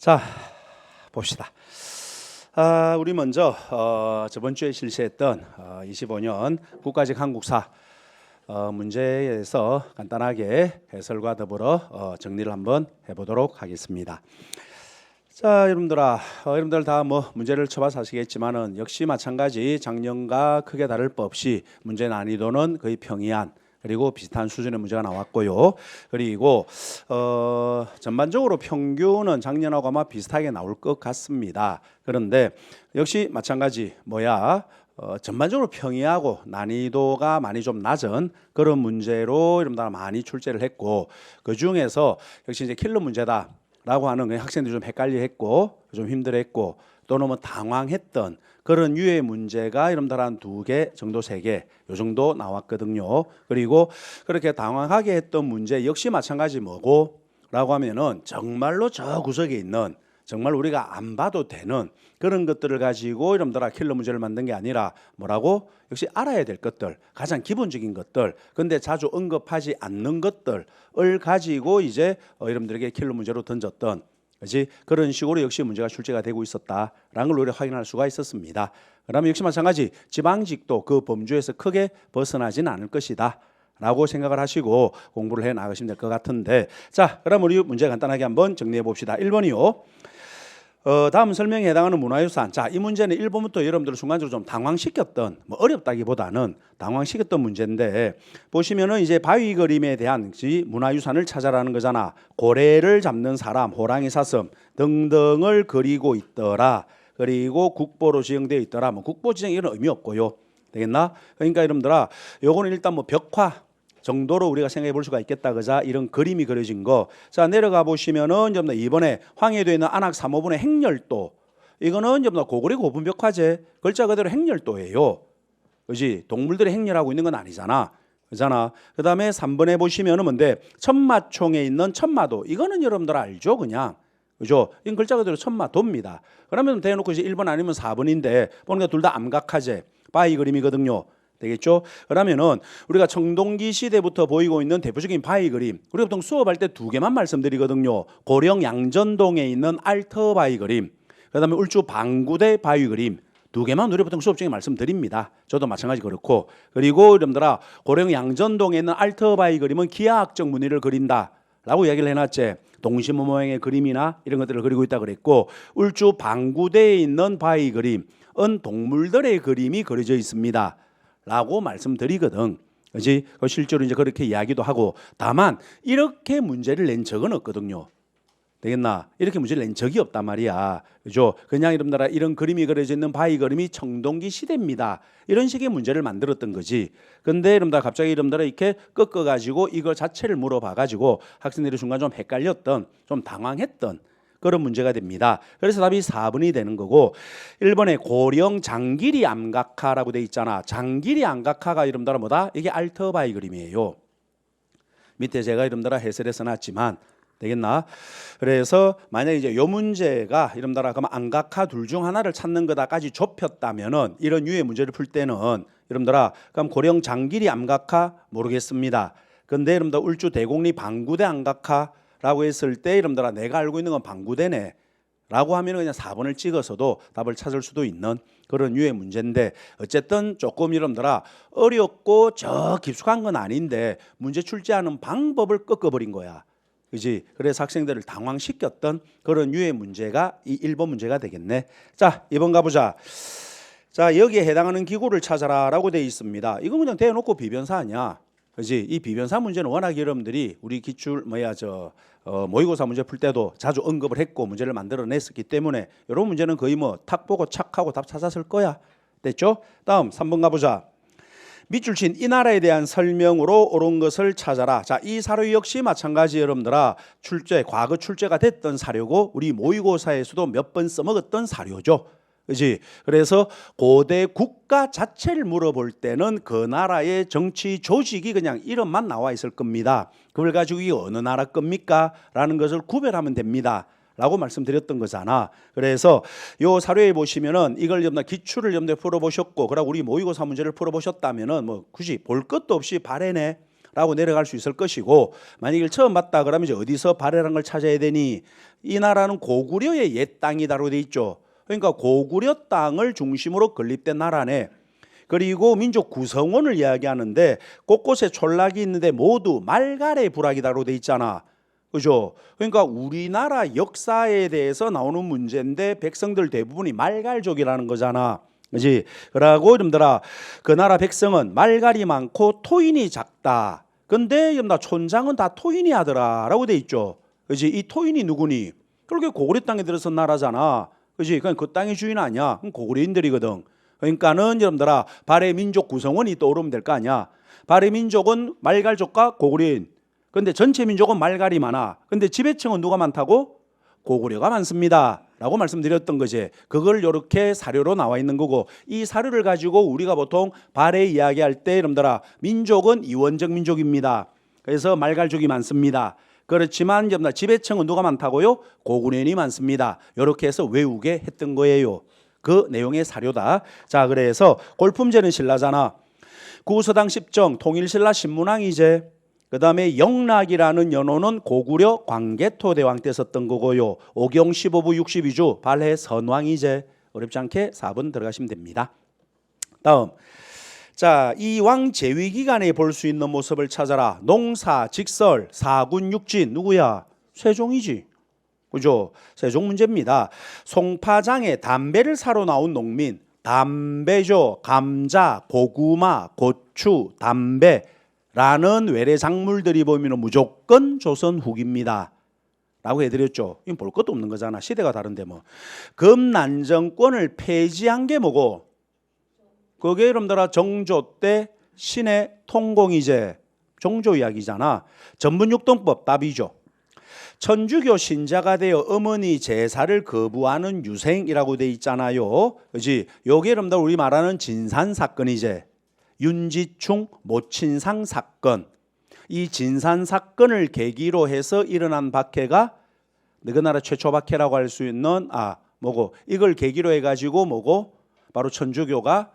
자, 봅시다. 우리 먼저 저번 주에 실시했던 25년 국가직 한국사 문제에 대해서 간단하게 해설과 더불어 정리를 한번 해보도록 하겠습니다. 자, 여러분들 다 문제를 쳐봐서 아시겠지만은 역시 마찬가지 작년과 크게 다를 바 없이 문제 난이도는 거의 평이한 그리고 비슷한 수준의 문제가 나왔고요. 그리고 전반적으로 평균은 작년하고 아마 비슷하게 나올 것 같습니다. 그런데 역시 마찬가지 전반적으로 평이하고 난이도가 많이 좀 낮은 그런 문제로 여러분들 많이 출제를 했고, 그 중에서 역시 이제 킬러 문제다라고 하는 학생들이 좀 헷갈려했고 좀 힘들어했고 또는 당황했던 그런 유의 문제가 여러분들 한 2개 정도 3개 요 정도 나왔거든요. 그리고 그렇게 당황하게 했던 문제 역시 마찬가지 뭐고 라고 하면은 정말로 저 구석에 있는 정말 우리가 안 봐도 되는 그런 것들을 가지고 여러분들 킬러 문제를 만든 게 아니라 뭐라고? 역시 알아야 될 것들, 가장 기본적인 것들, 근데 자주 언급하지 않는 것들을 가지고 이제 여러분들에게 킬러 문제로 던졌던 그렇지? 그런 식으로 역시 문제가 출제가 되고 있었다라는 걸 우리가 확인할 수가 있었습니다. 그러면 역시 마찬가지 지방직도 그 범주에서 크게 벗어나지는 않을 것이다 라고 생각을 하시고 공부를 해 나가시면 될 것 같은데, 자, 그럼 우리 문제 간단하게 한번 정리해 봅시다. 1번이요. 다음 설명에 해당하는 문화유산. 자, 이 문제는 1번부터 여러분들을 순간적으로 좀 당황시켰던, 어렵다기보다는 당황시켰던 문제인데, 보시면은 이제 바위 그림에 대한 문화유산을 찾아라는 거잖아. 고래를 잡는 사람, 호랑이 사슴 등등을 그리고 있더라. 그리고 국보로 지정되어 있더라. 국보 지정 이런 의미 없고요. 되겠나? 그러니까 여러분들아, 요거는 일단 벽화 정도로 우리가 생각해 볼 수가 있겠다. 그자 이런 그림이 그려진 거. 자, 내려가 보시면은 좀 더 이번에 황해도에 있는 안악 3호분의 행렬도. 이거는 좀 더 고구려 고분벽화제 글자 그대로 행렬도예요. 그지? 동물들이 행렬하고 있는 건 아니잖아. 그잖아. 그다음에 3번에 보시면은 뭔데? 천마총에 있는 천마도. 이거는 여러분들 알죠? 그냥. 그죠? 이 글자 그대로 천마도입니다. 그러면 대놓고 이제 1번 아니면 4번인데 보니까 둘 다 암각화제 바위 그림이거든요. 되겠죠? 그러면은 우리가 청동기 시대부터 보이고 있는 대표적인 바위 그림, 우리가 보통 수업할 때 2개만 말씀드리거든요. 고령 양전동에 있는 알터 바위 그림, 그다음에 울주 방구대 바위 그림 2개만 우리 보통 수업 중에 말씀드립니다. 저도 마찬가지 그렇고, 그리고 여러분들아, 고령 양전동에 있는 알터 바위 그림은 기하학적 무늬를 그린다라고 이야기를 해놨지. 동심 모양의 그림이나 이런 것들을 그리고 있다 그랬고, 울주 방구대에 있는 바위 그림은 동물들의 그림이 그려져 있습니다 라고 말씀드리거든. 그렇지? 실제로 이제 그렇게 이야기도 하고, 다만 이렇게 문제를 낸 적은 없거든요. 되겠나? 이렇게 문제를 낸 적이 없단 말이야. 그죠? 그냥 여러분들아, 이런 그림이 그려져 있는 바위 그림이 청동기 시대입니다. 이런 식의 문제를 만들었던 거지. 근데 여러분들 갑자기 여러분들아 이렇게 꺾어 가지고 이거 자체를 물어봐 가지고 학생들이 순간 좀 헷갈렸던, 좀 당황했던 그런 문제가 됩니다. 그래서 답이 4번이 되는 거고, 1번에 고령 장길이 암각화라고 돼 있잖아. 장길이 암각화가 여러분들아 뭐다? 이게 알터바위 그림이에요. 밑에 제가 여러분들아 해설해서 놨지만 되겠나? 그래서 만약에 이제 요 문제가 여러분들아 그럼 암각화 둘 중 하나를 찾는 거다까지 좁혔다면은 이런 유의 문제를 풀 때는 여러분들아 그럼 고령 장길이 암각화 모르겠습니다. 근데 여러분들 울주 대곡리 방구대 암각화 라고 했을 때 여러분들아 내가 알고 있는 건 방구대네 라고 하면 그냥 4번을 찍어서도 답을 찾을 수도 있는 그런 유의 문제인데, 어쨌든 조금 여러분들아 어렵고 저 깊숙한 건 아닌데 문제 출제하는 방법을 꺾어버린 거야. 그지? 그래서 학생들을 당황시켰던 그런 유의 문제가 이 1번 문제가 되겠네. 자, 2번 가보자. 자, 여기에 해당하는 기구를 찾아라 라고 되어 있습니다. 이건 그냥 대놓고 비변사 아니야. 그지? 이 비변사 문제는 워낙 여러분들이 우리 기출 모의고사 문제 풀 때도 자주 언급을 했고 문제를 만들어냈었기 때문에 이런 문제는 거의 탁 보고 착하고 답 찾았을 거야. 됐죠? 다음 3번 가보자. 밑줄 친 이 나라에 대한 설명으로 옳은 것을 찾아라. 자, 이 사료 역시 마찬가지 여러분들아 과거 출제가 됐던 사료고 우리 모의고사에서도 몇 번 써먹었던 사료죠. 그렇지? 그래서 고대 국가 자체를 물어볼 때는 그 나라의 정치 조직이 그냥 이름만 나와 있을 겁니다. 그걸 가지고 이게 어느 나라 겁니까? 라는 것을 구별하면 됩니다 라고 말씀드렸던 거잖아. 그래서 요 사료에 보시면은 이걸 기출을 풀어보셨고, 그리고 우리 모의고사 문제를 풀어보셨다면은 굳이 볼 것도 없이 발해내 라고 내려갈 수 있을 것이고, 만약 이걸 처음 봤다 그러면 이제 어디서 발해란 걸 찾아야 되니? 이 나라는 고구려의 옛 땅이다로 돼 있죠. 그러니까 고구려 땅을 중심으로 건립된 나라네. 그리고 민족 구성원을 이야기하는데 곳곳에 촌락이 있는데 모두 말갈의 부락이다로 돼 있잖아. 그죠? 그러니까 우리나라 역사에 대해서 나오는 문제인데 백성들 대부분이 말갈족이라는 거잖아. 그지? 그러고 여러분들아, 그 나라 백성은 말갈이 많고 토인이 작다. 근데 여러분들 촌장은 다 토인이 하더라 라고 돼 있죠. 그지? 이 토인이 누구니? 그렇게 고구려 땅에 들어선 나라잖아. 그지? 그냥 그 땅의 주인 아니야. 그럼 고구려인들이거든. 그러니까는 여러분들아, 발해 민족 구성원이 떠오르면 될 거 아니야. 발해 민족은 말갈족과 고구려인. 근데 전체 민족은 말갈이 많아. 근데 지배층은 누가 많다고? 고구려가 많습니다 라고 말씀드렸던 거지. 그걸 이렇게 사료로 나와 있는 거고, 이 사료를 가지고 우리가 보통 발해 이야기할 때 여러분들아, 민족은 이원적 민족입니다. 그래서 말갈족이 많습니다. 그렇지만 여러분들 지배층은 누가 많다고요? 고구려인이 많습니다. 이렇게 해서 외우게 했던 거예요. 그 내용의 사료다. 자, 그래서 골품제는 신라잖아. 구서당 10정 통일신라 신문왕이제. 그 다음에 영락이라는 연호는 고구려 광개토대왕 때 썼던 거고요. 오경 15부 62주 발해 선왕이제. 어렵지 않게 4번 들어가시면 됩니다. 다음, 자, 이 왕 재위 기간에 볼 수 있는 모습을 찾아라. 농사, 직설, 사군, 육진. 누구야? 세종이지. 그죠? 세종 문제입니다. 송파장에 담배를 사러 나온 농민, 담배죠. 감자, 고구마, 고추, 담배라는 외래 작물들이 보이면 무조건 조선 후기입니다 라고 해드렸죠. 이건 볼 것도 없는 거잖아. 시대가 다른데 뭐. 금난정권을 폐지한 게 뭐고? 그게 여러분들아 정조 때 신의 통공이제. 정조 이야기잖아. 전분육동법 답이죠. 천주교 신자가 되어 어머니 제사를 거부하는 유생이라고 돼 있잖아요. 그렇지? 요게 여러분들 우리 말하는 진산 사건이제. 윤지충 모친상 사건. 이 진산 사건을 계기로 해서 일어난 박해가 그 나라 최초 박해라고 할 수 있는 뭐고 이걸 계기로 해가지고 뭐고 바로 천주교가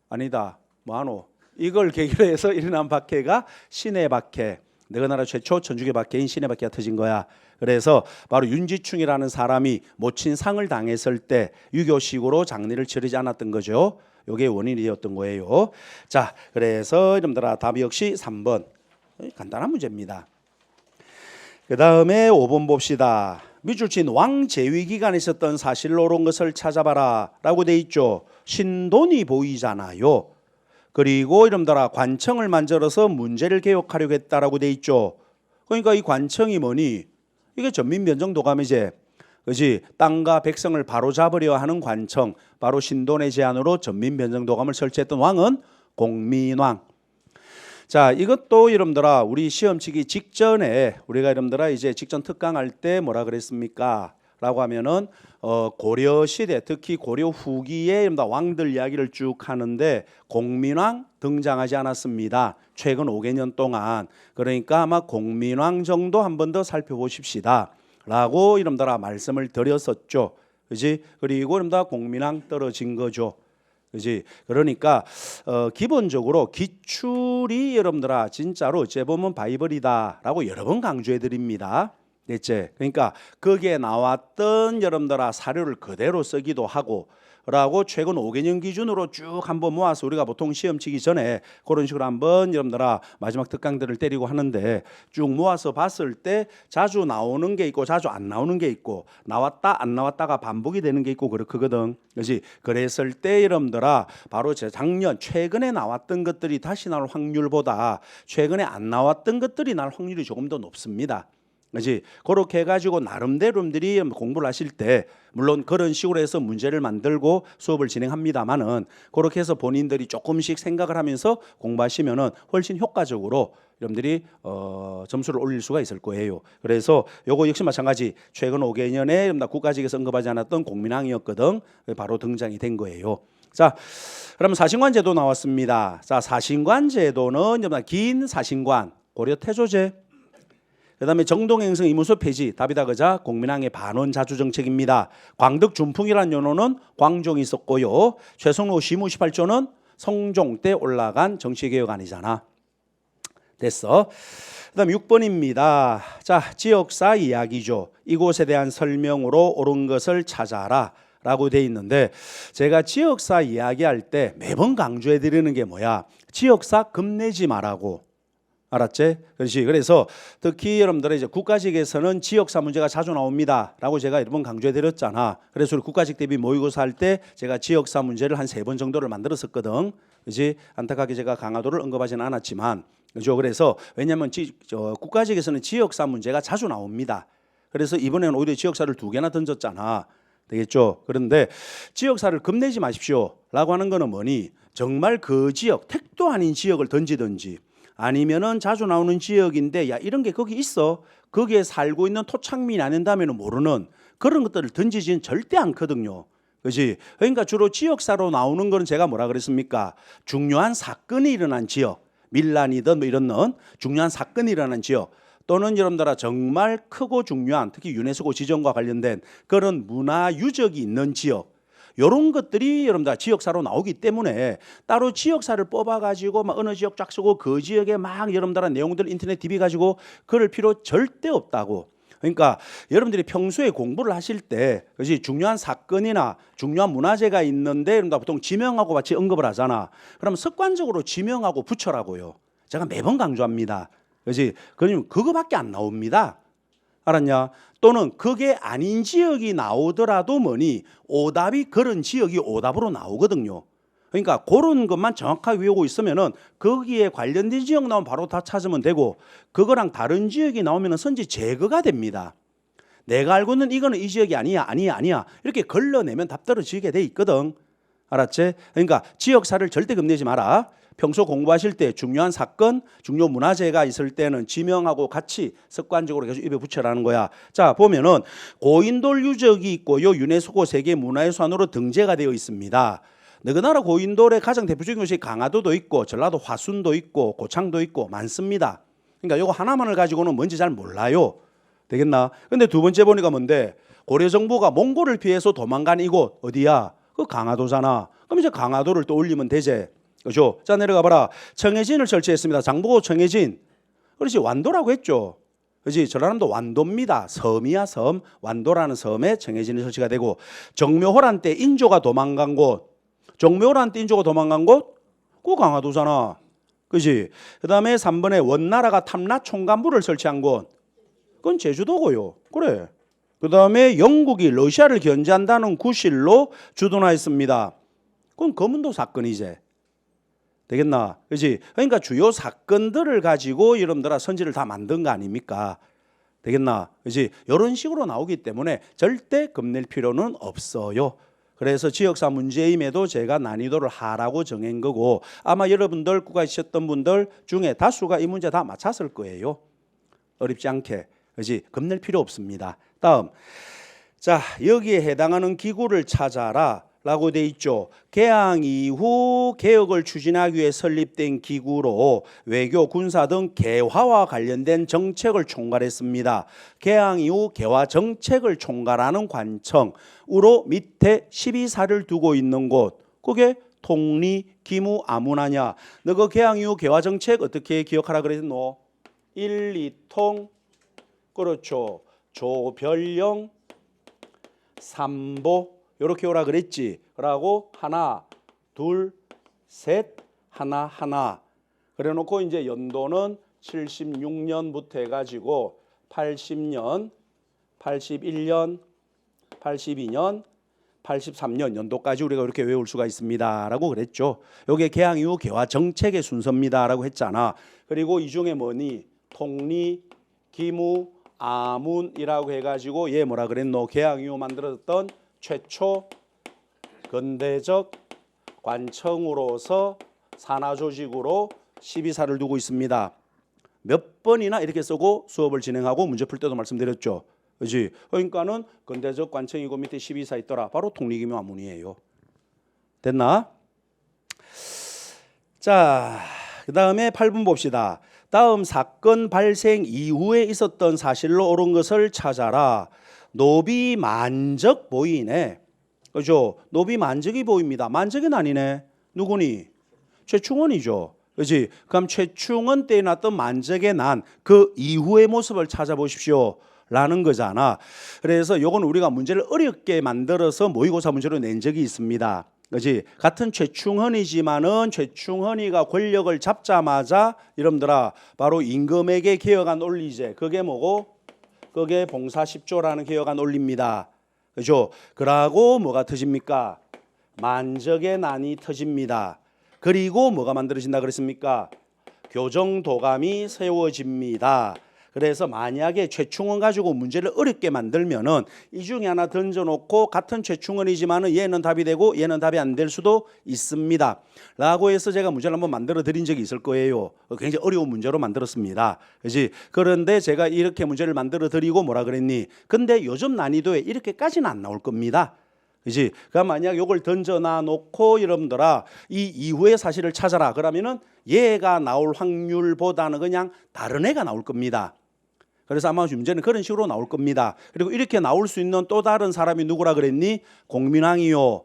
아니다 뭐하노 이걸 계기로 해서 일어난 박해가 신의 박해. 내가 나라 최초 천주교 박해인 신의 박해가 터진 거야. 그래서 바로 윤지충이라는 사람이 모친 상을 당했을 때 유교식으로 장례를 치르지 않았던 거죠. 이게 원인이었던 거예요. 자, 그래서 여러분들아 답이 역시 3번. 간단한 문제입니다. 그 다음에 5번 봅시다. 밑줄친 왕 재위 기간에 있었던 사실로 온 것을 찾아봐라 라고 돼 있죠. 신돈이 보이잖아요. 그리고 여러분들아 관청을 만들어서 문제를 개혁하려고 했다라고 돼 있죠. 그러니까 이 관청이 뭐니? 이게 전민변정도감이제. 그지? 땅과 백성을 바로잡으려 하는 관청, 바로 신돈의 제안으로 전민변정도감을 설치했던 왕은 공민왕. 자, 이것도 여러분들아 우리 시험 치기 직전에 우리가 여러분들아 이제 직전 특강할 때 뭐라 그랬습니까? 라고 하면은 고려 시대 특히 고려 후기에 왕들 이야기를 쭉 하는데 공민왕 등장하지 않았습니다. 최근 5개년 동안. 그러니까 아마 공민왕 정도 한 번 더 살펴보십시다 라고 여러분들아 말씀을 드렸었죠. 그지? 그리고 여러분들 공민왕 떨어진 거죠. 그지? 그러니까 기본적으로 기출이 여러분들아 진짜로 어째 보면 바이블이다라고 여러 번 강조해 드립니다. 됐지? 그러니까 거기에 나왔던 여러분들아 사료를 그대로 쓰기도 하고 라고 최근 5개년 기준으로 쭉 한번 모아서 우리가 보통 시험 치기 전에 그런 식으로 한번 여러분들아 마지막 특강들을 때리고 하는데 쭉 모아서 봤을 때 자주 나오는 게 있고 자주 안 나오는 게 있고 나왔다 안 나왔다가 반복이 되는 게 있고 그렇거든. 그렇지? 그랬을 때 여러분들아 바로 작년 최근에 나왔던 것들이 다시 나올 확률보다 최근에 안 나왔던 것들이 날 확률이 조금 더 높습니다. 그렇지? 그렇게 해가지고 나름대로 여러분들이 공부를 하실 때 물론 그런 식으로 해서 문제를 만들고 수업을 진행합니다만은 그렇게 해서 본인들이 조금씩 생각을 하면서 공부하시면은 훨씬 효과적으로 여러분들이 점수를 올릴 수가 있을 거예요. 그래서 요거 역시 마찬가지 최근 5개년에 국가직에서 언급하지 않았던 공민왕이었거든. 바로 등장이 된 거예요. 자, 그럼 사신관 제도 나왔습니다. 자, 사신관 제도는 긴 사신관 고려 태조제. 그 다음에 정동행성 이문수 폐지 답이다 그자 공민왕의 반원 자주 정책입니다. 광덕 준풍이라는 연호는 광종이 있었고요. 최성로 시무 18조는 성종 때 올라간 정치개혁안이잖아. 됐어. 그다음 6번입니다. 자, 지역사 이야기죠. 이곳에 대한 설명으로 옳은 것을 찾아라 라고 돼 있는데, 제가 지역사 이야기할 때 매번 강조해 드리는 게 뭐야? 지역사 겁내지 말라고. 알았지? 그렇지. 그래서 특히 여러분들의 이제 국가직에서는 지역사 문제가 자주 나옵니다 라고 제가 여러 번 강조해 드렸잖아. 그래서 우리 국가직 대비 모의고사 할 때 제가 지역사 문제를 한 3번 정도를 만들었었거든. 그렇지? 안타깝게 제가 강화도를 언급하지는 않았지만, 그죠? 그래서 왜냐하면 국가직에서는 지역사 문제가 자주 나옵니다. 그래서 이번에는 오히려 지역사를 2개나 던졌잖아. 되겠죠? 그런데 지역사를 겁내지 마십시오 라고 하는 거는 뭐니? 정말 그 지역, 택도 아닌 지역을 던지든지, 아니면은 자주 나오는 지역인데 야 이런 게 거기 있어, 거기에 살고 있는 토착민이 아닌다면 모르는 그런 것들을 던지진 절대 않거든요. 그렇지? 그러니까 주로 지역사로 나오는 거는 제가 뭐라 그랬습니까? 중요한 사건이 일어난 지역, 밀란이든 뭐 이런 중요한 사건이 일어난 지역, 또는 여러분들아 정말 크고 중요한, 특히 유네스코 지정과 관련된 그런 문화 유적이 있는 지역, 이런 것들이 여러분들 지역사로 나오기 때문에 따로 지역사를 뽑아가지고 막 어느 지역 쫙 쓰고 그 지역에 막 여러분들 내용들 인터넷 DB 가지고 그럴 필요 절대 없다고. 그러니까 여러분들이 평소에 공부를 하실 때, 그렇지, 중요한 사건이나 중요한 문화재가 있는데 여러분들 보통 지명하고 같이 언급을 하잖아. 그럼 습관적으로 지명하고 붙여라고요. 제가 매번 강조합니다. 그렇지? 그러면 그거밖에 안 나옵니다. 알았냐? 또는 그게 아닌 지역이 나오더라도 뭐니 오답이 그런 지역이 오답으로 나오거든요. 그러니까 그런 것만 정확하게 외우고 있으면은 거기에 관련된 지역 나오면 바로 다 찾으면 되고, 그거랑 다른 지역이 나오면은 선지 제거가 됩니다. 내가 알고 있는 이거는 이 지역이 아니야 이렇게 걸러내면 답 떨어지게 돼 있거든. 알았지? 그러니까 지역사를 절대 겁내지 마라. 평소 공부하실 때 중요한 사건, 중요 문화재가 있을 때는 지명하고 같이 습관적으로 계속 입에 붙여라는 거야. 자, 보면은 고인돌 유적이 있고 요 유네스코 세계 문화유산으로 등재가 되어 있습니다. 너그나라 고인돌의 가장 대표적인 곳이 강화도도 있고 전라도 화순도 있고 고창도 있고 많습니다. 그러니까 요거 하나만을 가지고는 뭔지 잘 몰라요. 되겠나? 근데 두 번째 보니까 뭔데? 고려 정부가 몽골을 피해서 도망간 이곳 어디야? 그 강화도잖아. 그럼 이제 강화도를 또 올리면 되지. 그죠? 자, 내려가 봐라. 청해진을 설치했습니다. 장보고 청해진. 그렇지, 완도라고 했죠. 그렇지, 전라남도 완도입니다. 섬이야, 섬. 완도라는 섬에 청해진이 설치가 되고, 정묘호란 때 인조가 도망간 곳, 정묘호란 때 인조가 도망간 곳, 그 강화도잖아. 그렇지? 그 다음에 3번에 원나라가 탐라 총관부를 설치한 곳, 그건 제주도고요. 그래. 그 다음에 영국이 러시아를 견제한다는 구실로 주둔하였습니다. 그건 거문도 사건이지. 되겠나? 그렇지? 그러니까 주요 사건들을 가지고 여러분들아 선지를 다 만든 거 아닙니까? 되겠나? 그렇지? 이런 식으로 나오기 때문에 절대 겁낼 필요는 없어요. 그래서 지역사 문제임에도 제가 난이도를 하라고 정한 거고, 아마 여러분들 국가에 있었던 분들 중에 다수가 이 문제 다 맞췄을 거예요. 어렵지 않게. 그렇지? 겁낼 필요 없습니다. 다음. 자, 여기에 해당하는 기구를 찾아라 라고 돼 있죠. 개항 이후 개혁을 추진하기 위해 설립된 기구로 외교, 군사 등 개화와 관련된 정책을 총괄했습니다. 개항 이후 개화 정책을 총괄하는 관청으로 밑에 12사를 두고 있는 곳, 그게 통리, 기무, 아문하냐. 너 그 개항 이후 개화 정책 어떻게 기억하라 그랬노? 1, 2통, 그렇죠. 조별령, 삼보, 이렇게 오라 그랬지. 그러고 하나, 둘, 셋, 하나, 하나. 그래 놓고 이제 연도는 76년부터 해가지고 80년, 81년, 82년, 83년 연도까지 우리가 이렇게 외울 수가 있습니다 라고 그랬죠. 이게 개항 이후 개화 정책의 순서입니다 라고 했잖아. 그리고 이 중에 뭐니? 통리, 기무, 아문이라고 해가지고 얘 뭐라 그랬노? 개항 이후 만들었던 최초 근대적 관청으로서 산하조직으로 12사를 두고 있습니다. 몇 번이나 이렇게 쓰고 수업을 진행하고 문제 풀 때도 말씀드렸죠. 그렇지? 그러니까는 근대적 관청이고 밑에 12사 있더라. 바로 통리기무 아문이에요. 됐나? 자, 그 다음에 8번 봅시다. 다음 사건 발생 이후에 있었던 사실로 옳은 것을 찾아라. 노비 만적 보이네. 그죠? 노비 만적이 보입니다. 만적은 아니네. 누구니? 최충원이죠. 그렇지? 그럼 최충원 때에 났던 만적의 난 그 이후의 모습을 찾아보십시오 라는 거잖아. 그래서 요건 우리가 문제를 어렵게 만들어서 모의고사 문제로 낸 적이 있습니다. 그렇지? 같은 최충헌이지만은 최충헌이가 권력을 잡자마자 여러분들아 바로 임금에게 개혁안 논리제 그게 뭐고? 그게 봉사 10조라는 개혁안 논리입니다. 그죠? 그러고 뭐가 터집니까? 만적의 난이 터집니다. 그리고 뭐가 만들어진다 그랬습니까? 교정도감이 세워집니다. 그래서 만약에 최충원 가지고 문제를 어렵게 만들면은 이 중에 하나 던져놓고 같은 최충원이지만은 얘는 답이 되고 얘는 답이 안 될 수도 있습니다. 라고 해서 제가 문제를 한번 만들어 드린 적이 있을 거예요. 굉장히 어려운 문제로 만들었습니다. 그렇지? 그런데 제가 이렇게 문제를 만들어 드리고 뭐라 그랬니? 근데 요즘 난이도에 이렇게까지는 안 나올 겁니다. 그렇지? 그럼 만약 요걸 던져놔 놓고 여러분들아 이 이후의 사실을 찾아라. 그러면은 얘가 나올 확률보다는 그냥 다른 애가 나올 겁니다. 그래서 아마 문제는 그런 식으로 나올 겁니다. 그리고 이렇게 나올 수 있는 또 다른 사람이 누구라 그랬니? 공민왕이요.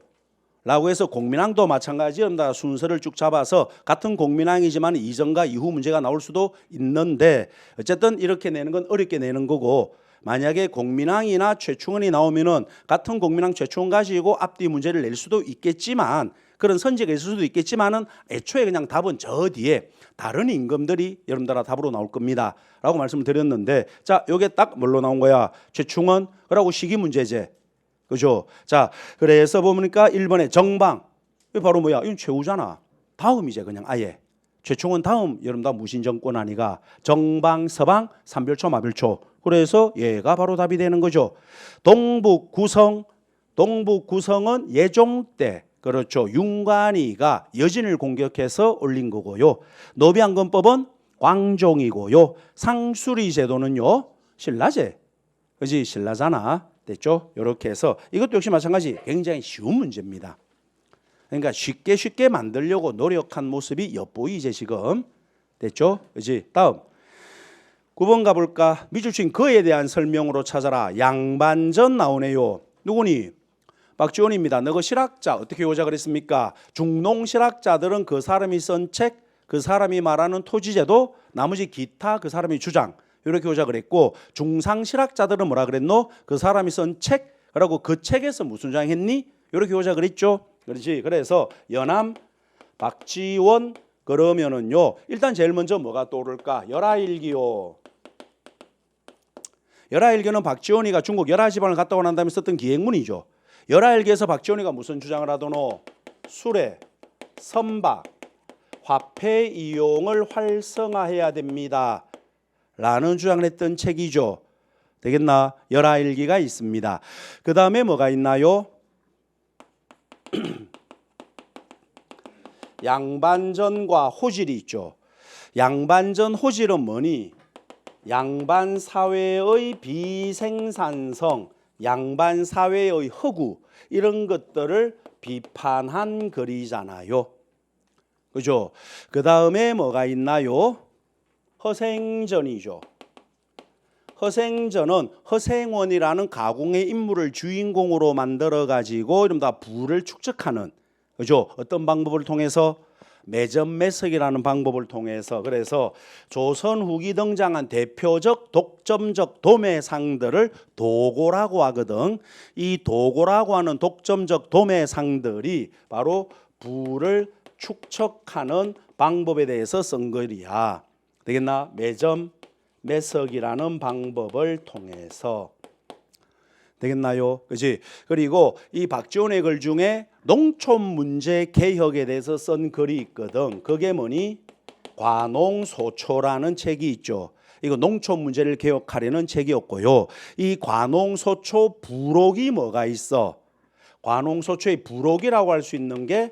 라고 해서 공민왕도 마찬가지입니다. 순서를 쭉 잡아서 같은 공민왕이지만 이전과 이후 문제가 나올 수도 있는데 어쨌든 이렇게 내는 건 어렵게 내는 거고 만약에 공민왕이나 최충원이 나오면은 같은 공민왕 최충원 가지고 앞뒤 문제를 낼 수도 있겠지만 그런 선지가 있을 수도 있겠지만은 애초에 그냥 답은 저 뒤에 다른 임금들이 여러분들아 답으로 나올 겁니다. 라고 말씀을 드렸는데 자, 요게 딱 뭘로 나온 거야? 최충원 그러고 시기 문제제. 그죠? 자, 그래서 보니까 1번에 정방. 이거 바로 뭐야? 이건 최후잖아. 다음이제 그냥 아예. 최충원 다음 여러분 다 무신정권 아니가 정방, 서방, 삼별초, 마별초. 그래서 얘가 바로 답이 되는 거죠. 동북구성, 동북구성은 예종 때 그렇죠. 윤관이가 여진을 공격해서 올린 거고요. 노비안건법은 광종이고요. 상수리 제도는요 신라제. 그지 신라잖아. 됐죠? 이렇게 해서 이것도 역시 마찬가지 굉장히 쉬운 문제입니다. 그러니까 쉽게 만들려고 노력한 모습이 엿보이지 지금. 됐죠? 그지? 다음 9번 가볼까? 밑줄 친 그에 대한 설명으로 찾아라. 양반전 나오네요. 누구니? 박지원입니다. 너그 실학자 어떻게 오자 그랬습니까? 중농 실학자들은 그 사람이 쓴 책, 그 사람이 말하는 토지제도, 나머지 기타 그 사람이 주장 이렇게 오자 그랬고 중상 실학자들은 뭐라 그랬노? 그 사람이 쓴 책, 그리고 그 책에서 무슨 주장했니? 이렇게 오자 그랬죠. 그렇지. 그래서 연암 박지원 그러면은요 일단 제일 먼저 뭐가 떠오를까? 열하일기요. 열하일기는 박지원이가 중국 열하지방을 갔다 온 다음에 썼던 기행문이죠. 열하일기에서 박지원이가 무슨 주장을 하더노? 수레, 선박, 화폐 이용을 활성화해야 됩니다. 라는 주장을 했던 책이죠. 되겠나? 열하일기가 있습니다. 그 다음에 뭐가 있나요? 양반전과 호질이 있죠. 양반전 호질은 뭐니? 양반 사회의 비생산성, 양반 사회의 허구 이런 것들을 비판한 글이잖아요. 그죠? 그 다음에 뭐가 있나요? 허생전이죠. 허생전은 허생원이라는 가공의 인물을 주인공으로 만들어 가지고 이런 다 부를 축적하는 그죠? 어떤 방법을 통해서 매점매석이라는 방법을 통해서 그래서 조선 후기 등장한 대표적 독점적 도매상들을 도고라고 하거든. 이 도고라고 하는 독점적 도매상들이 바로 부를 축적하는 방법에 대해서 쓴 글이야. 되겠나? 매점 매석이라는 방법을 통해서 되겠나요? 그렇지? 그리고 이 박지원의 글 중에 농촌 문제 개혁에 대해서 쓴 글이 있거든. 그게 뭐니? 관홍소초라는 책이 있죠. 이거 농촌 문제를 개혁하려는 책이었고요. 이 관홍소초 부록이 뭐가 있어? 관홍소초의 부록이라고 할 수 있는 게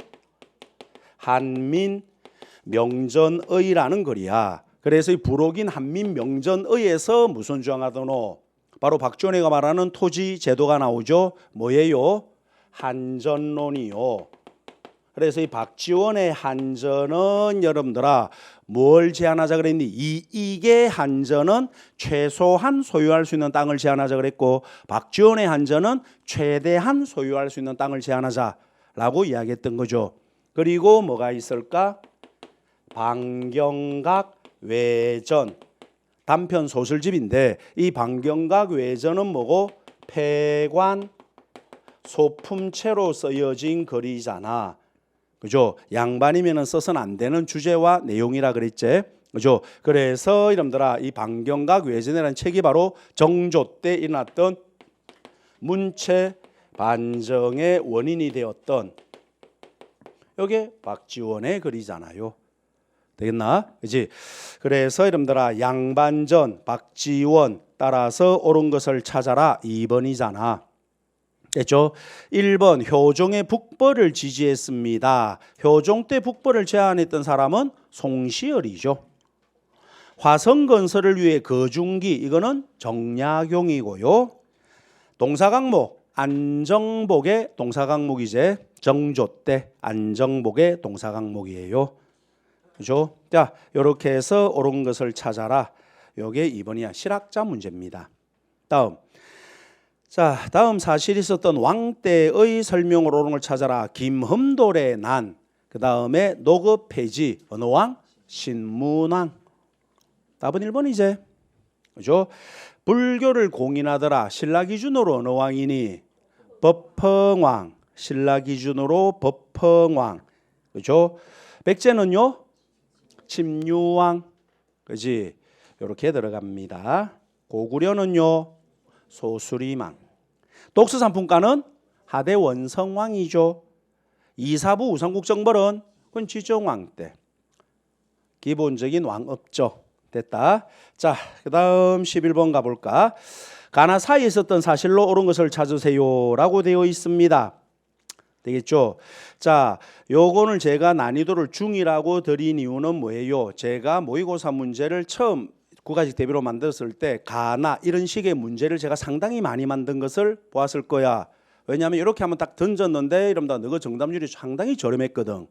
한민명전의라는 글이야. 그래서 이 부록인 한민명전의에서 무슨 주장하더노? 바로 박지원이가 말하는 토지 제도가 나오죠. 뭐예요? 한전론이요. 그래서 이 박지원의 한전은 여러분들아 뭘 제한하자 그랬니? 이익의 한전은 최소한 소유할 수 있는 땅을 제한하자 그랬고 박지원의 한전은 최대한 소유할 수 있는 땅을 제한하자라고 이야기했던 거죠. 그리고 뭐가 있을까? 방경각 외전. 단편 소설집인데 이 방경각 외전은 뭐고? 폐관 소품체로 쓰여진 글이잖아. 그죠? 양반이면은 써서는 안 되는 주제와 내용이라 그랬지. 그죠? 그래서 이놈들아 이 방경각 외전이라는 책이 바로 정조 때 일어났던 문체 반정의 원인이 되었던 이게 박지원의 글이잖아요. 되겠나? 그지? 그래서 이름들아 양반전, 박지원 따라서 옳은 것을 찾아라 2번이잖아. 됐죠? 1번 효종의 북벌을 지지했습니다. 효종 때 북벌을 제안했던 사람은 송시열이죠. 화성건설을 위해 거중기 이거는 정약용이고요. 동사강목 안정복의 동사강목이제 정조 때 안정복의 동사강목이에요. 그죠? 자, 이렇게 해서 옳은 것을 찾아라. 요게 2번이야. 실학자 문제입니다. 다음. 자, 다음 사실이 있었던 왕 때의 설명으로 옳은 걸 찾아라. 김흠돌의 난. 그 다음에 노급 폐지. 어느 왕? 신문왕. 답은 1번이제. 그죠? 불교를 공인하더라. 신라 기준으로 어느 왕이니? 법흥왕. 신라 기준으로 법흥왕. 그죠? 백제는요? 침류왕. 그지? 이렇게 들어갑니다. 고구려는요? 소수리망. 독서상품가는 하대 원성왕이죠. 이사부 우상국정벌은 그건 지정왕 때. 기본적인 왕 없죠. 됐다. 자, 그 다음 11번 가볼까. 가나 사이에 있었던 사실로 옳은 것을 찾으세요 라고 되어 있습니다. 되겠죠? 자, 요거는 제가 난이도를 중이라고 드린 이유는 뭐예요? 제가 모의고사 문제를 처음 국가직 대비로 만들었을 때 가나 이런 식의 문제를 제가 상당히 많이 만든 것을 보았을 거야. 왜냐하면 이렇게 하면 딱 던졌는데 이러면 너가 정답률이 상당히 저렴했거든.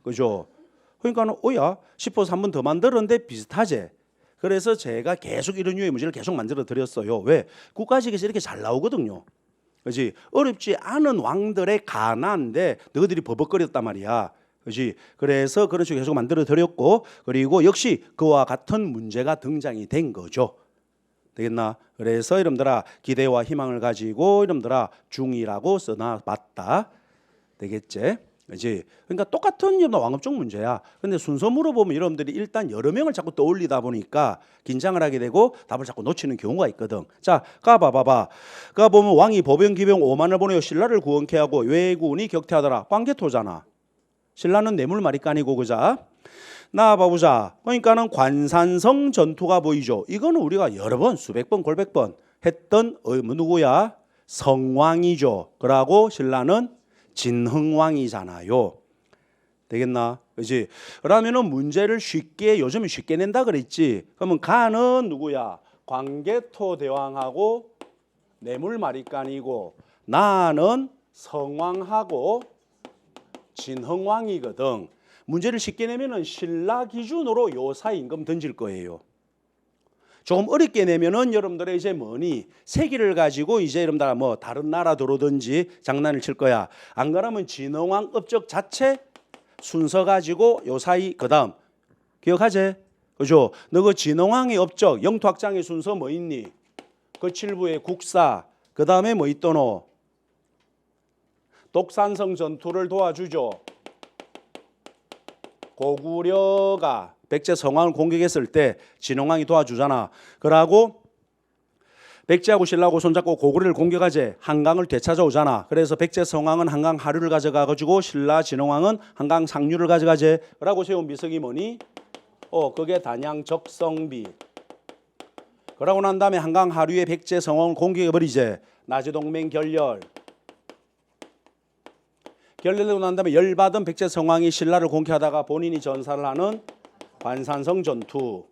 그죠? 그러니까는 오야 싶어서 한 번 더 만들었는데 비슷하지. 그래서 제가 계속 이런 류의 문제를 계속 만들어 드렸어요. 왜? 국가직에서 이렇게 잘 나오거든요. 그렇지? 어렵지 않은 왕들의 가나인데 너희들이 버벅거렸단 말이야. 그렇지? 그래서 그런 식으로 계속 만들어 드렸고, 그리고 역시 그와 같은 문제가 등장이 된 거죠. 되겠나? 그래서 여러분들아 기대와 희망을 가지고 여러분들아 중이라고 써놔봤다. 되겠지? 그렇지? 그러니까 똑같은 왕업종 문제야. 근데 순서 물어보면 여러분들이 일단 여러 명을 자꾸 떠올리다 보니까 긴장을 하게 되고 답을 자꾸 놓치는 경우가 있거든. 자, 가봐봐. 가보면 왕이 보병 기병 5만을 보내어 신라를 구원케 하고 왜군이 격퇴하더라. 광개토잖아. 신라는 뇌물마리간이고 그자. 나와보자. 그러니까는 관산성 전투가 보이죠. 이거는 우리가 여러 번 수백 번 골백 번 했던 누구야? 성왕이죠. 그러고 신라는 진흥왕이잖아요. 되겠나? 그렇지? 그러면은 문제를 쉽게 요즘에 쉽게 낸다 그랬지. 그러면 가는 누구야? 광개토 대왕하고 뇌물마리간이고 나는 성왕하고 진흥왕이거든. 문제를 쉽게 내면은 신라 기준으로 요 사이 임금 던질 거예요. 조금 어렵게 내면은 여러분들의 이제 뭐니 세기를 가지고 이제 여러분들 뭐 다른 나라 들어오든지 장난을 칠 거야. 안 그러면 진흥왕 업적 자체 순서 가지고 요 사이 그다음 기억하지? 그죠? 너 그 진흥왕의 업적 영토학장의 순서 뭐 있니? 그 칠부의 국사 그다음에 뭐 있더노? 독산성 전투를 도와주죠. 고구려가 백제 성왕을 공격했을 때 진흥왕이 도와주잖아. 그러고 백제하고 신라하고 손잡고 고구려를 공격하지. 한강을 되찾아오잖아. 그래서 백제 성왕은 한강 하류를 가져가가지고 신라 진흥왕은 한강 상류를 가져가지. 라고 세운 비석이 뭐니? 그게 단양 적성비. 그러고 난 다음에 한강 하류에 백제 성왕을 공격해버리지. 나제동맹 결렬. 결렬되고 난 다음에 열받은 백제 성왕이 신라를 공격하다가 본인이 전사를 하는 관산성 전투.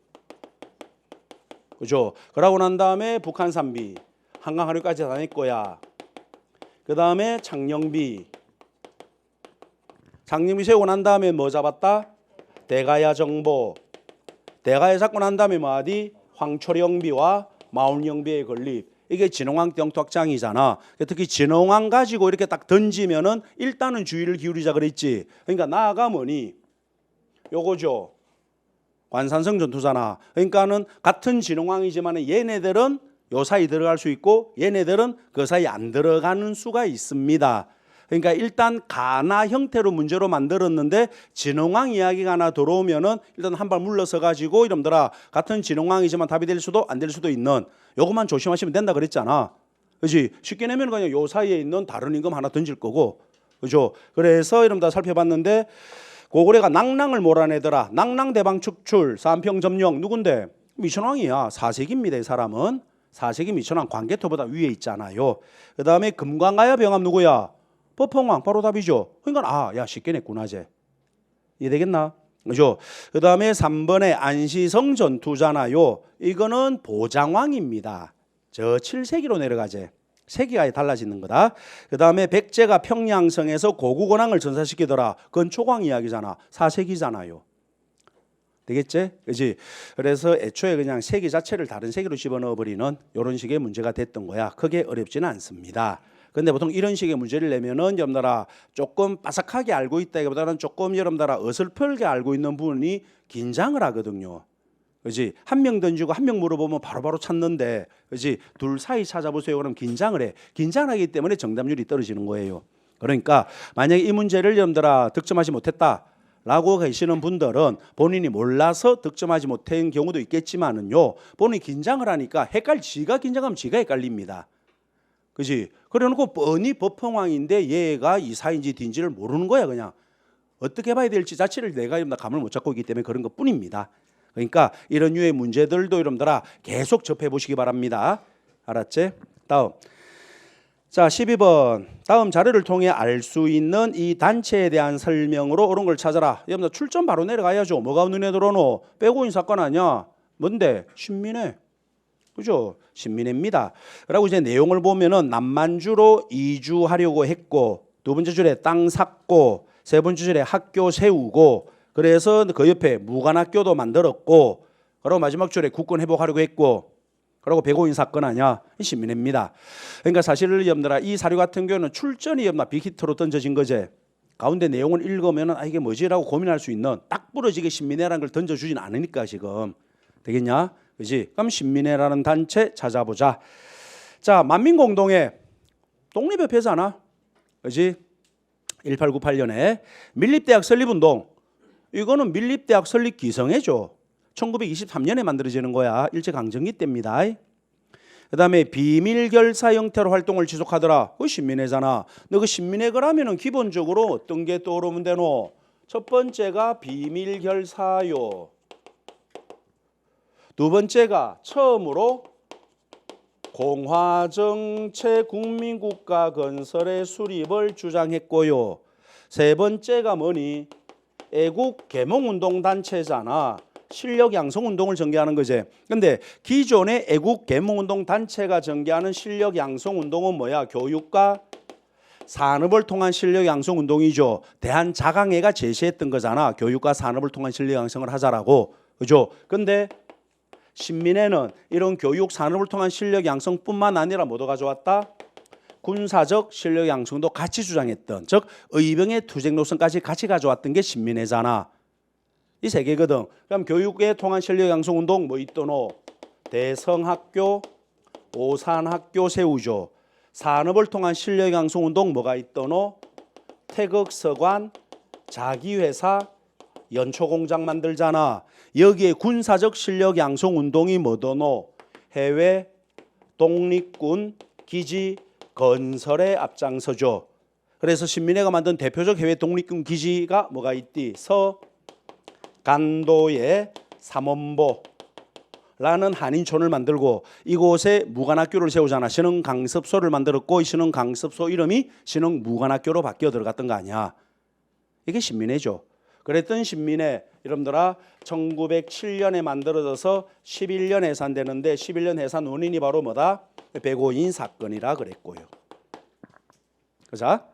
그죠? 그러고 난 다음에 북한 산비. 한강 하류까지 다 낼 거야. 그 다음에 창녕비. 창녕비 세우고 난 다음에 뭐 잡았다? 대가야 정보. 대가야 잡고 난 다음에 뭐하디? 황초령비와 마운영비의 건립. 이게 진흥왕 영토학장이잖아. 특히 진흥왕 가지고 이렇게 딱 던지면은 일단은 주의를 기울이자 그랬지. 그러니까 나아가 뭐니? 요거죠. 관산성 전투잖아. 그러니까는 같은 진흥왕이지만 얘네들은 요 사이 들어갈 수 있고 얘네들은 그 사이 안 들어가는 수가 있습니다. 그러니까 일단 가나 형태로 문제로 만들었는데 진흥왕 이야기가 하나 들어오면은 일단 한 발 물러서 가지고 이놈들아 같은 진흥왕이지만 답이 될 수도 안 될 수도 있는 요것만 조심하시면 된다 그랬잖아. 그렇지? 쉽게 내면 그냥 요 사이에 있는 다른 임금 하나 던질 거고. 그죠? 그래서 이놈 다 살펴봤는데 고구려가 낭랑을 몰아내더라. 낭랑 대방 축출 삼평 점령 누군데? 미천왕이야. 4세기입니다. 이 사람은 4세기 미천왕 광개토보다 위에 있잖아요. 그 다음에 금광가야 병합 누구야? 법흥왕. 바로 답이죠. 그러니까 야 쉽게 냈구나 쟤. 이해되겠나? 그죠? 그 다음에 3번에 안시성 전투잖아요. 이거는 보장왕입니다. 저 7세기로 내려가재. 세기가 아예 달라지는 거다. 그 다음에 백제가 평양성에서 고구건왕을 전사시키더라. 그건 초광 이야기잖아. 4세기잖아요. 되겠지? 그지? 그래서 애초에 그냥 세기 자체를 다른 세기로 집어넣어 버리는 이런 식의 문제가 됐던 거야. 크게 어렵지는 않습니다. 근데 보통 이런 식의 문제를 내면은 여러분들아 조금 바삭하게 알고 있다기보다는 조금 여러분들아 어설프게 알고 있는 분이 긴장을 하거든요. 그렇지? 한 명 던지고 한 명 물어보면 바로바로 찾는데, 그렇지? 둘 사이 찾아보세요. 그럼 긴장을 해. 긴장하기 때문에 정답률이 떨어지는 거예요. 그러니까 만약에 이 문제를 여러분들아 득점하지 못했다라고 계시는 분들은 본인이 몰라서 득점하지 못한 경우도 있겠지만은요, 본인이 긴장을 하니까 지가 긴장하면 지가 헷갈립니다. 그렇지? 그래놓고 뻔히 법흥왕인데 얘가 이사인지 딘지를 모르는 거야. 그냥 어떻게 봐야 될지 자체를 내가 감을 못 잡고 있기 때문에 그런 것뿐입니다. 그러니까 이런 류의 문제들도 여러분들아 계속 접해 보시기 바랍니다. 알았지? 다음. 자, 12번. 다음 자료를 통해 알 수 있는 이 단체에 대한 설명으로 옳은 걸 찾아라. 여러분들 출전 바로 내려가야죠. 뭐가 눈에 들어오노? 빼고인 사건 아니야? 뭔데? 신민회. 그죠? 신민회입니다. 그리고 이제 내용을 보면은 남만주로 이주하려고 했고, 두 번째 줄에 땅 샀고, 세 번째 줄에 학교 세우고, 그래서 그 옆에 무관학교도 만들었고, 그리고 마지막 줄에 국권 회복하려고 했고, 그리고 백오인 사건 아니야? 신민회입니다. 그러니까 사실 여러분들아 이 사료 같은 경우는 출전이 여러분아 빅히트로 던져진 거지. 가운데 내용을 읽으면은 이게 뭐지라고 고민할 수 있는 딱 부러지게 신민회라는 걸 던져주진 않으니까 지금. 되겠냐? 그지? 그럼 신민회라는 단체 찾아보자. 자, 만민공동회 독립협회잖아. 그지? 1898년에 밀립대학 설립운동. 이거는 밀립대학 설립 기성회죠. 1923년에 만들어지는 거야. 일제강점기 때입니다. 그 다음에 비밀결사 형태로 활동을 지속하더라. 그 신민회잖아. 너 그 신민회 그러면은 기본적으로 어떤 게 떠오르면 되노? 첫 번째가 비밀결사요. 두 번째가 처음으로 공화정체 국민국가 건설의 수립을 주장했고요. 세 번째가 뭐니? 애국 계몽운동 단체잖아. 실력 양성 운동을 전개하는 거지. 근데 기존의 애국 계몽운동 단체가 전개하는 실력 양성 운동은 뭐야? 교육과 산업을 통한 실력 양성 운동이죠. 대한자강회가 제시했던 거잖아. 교육과 산업을 통한 실력 양성을 하자라고. 그죠? 근데 신민회는 이런 교육 산업을 통한 실력 양성뿐만 아니라 뭐도 가져왔다? 군사적 실력 양성도 같이 주장했던, 즉 의병의 투쟁 노선까지 같이 가져왔던 게 신민회잖아. 이 세 개거든. 그럼 교육에 통한 실력 양성 운동 뭐 있더노? 대성학교, 오산학교 세우죠. 산업을 통한 실력 양성 운동 뭐가 있더노? 태극서관, 자기회사, 연초공장 만들잖아. 여기에 군사적 실력 양성 운동이 뭐더노? 해외 독립군 기지 건설에 앞장서죠. 그래서 신민회가 만든 대표적 해외 독립군 기지가 뭐가 있디? 간도의 삼원보라는 한인촌을 만들고 이곳에 무관학교를 세우잖아. 신흥강습소를 만들었고 이 신흥강습소 이름이 신흥무관학교로 바뀌어 들어갔던 거 아니야. 이게 신민회죠. 그랬던 신민회 여러분들아 1907년에 만들어져서 11년 해산되는데 11년 해산 원인이 바로 뭐다? 백오인 사건이라 그랬고요. 그자?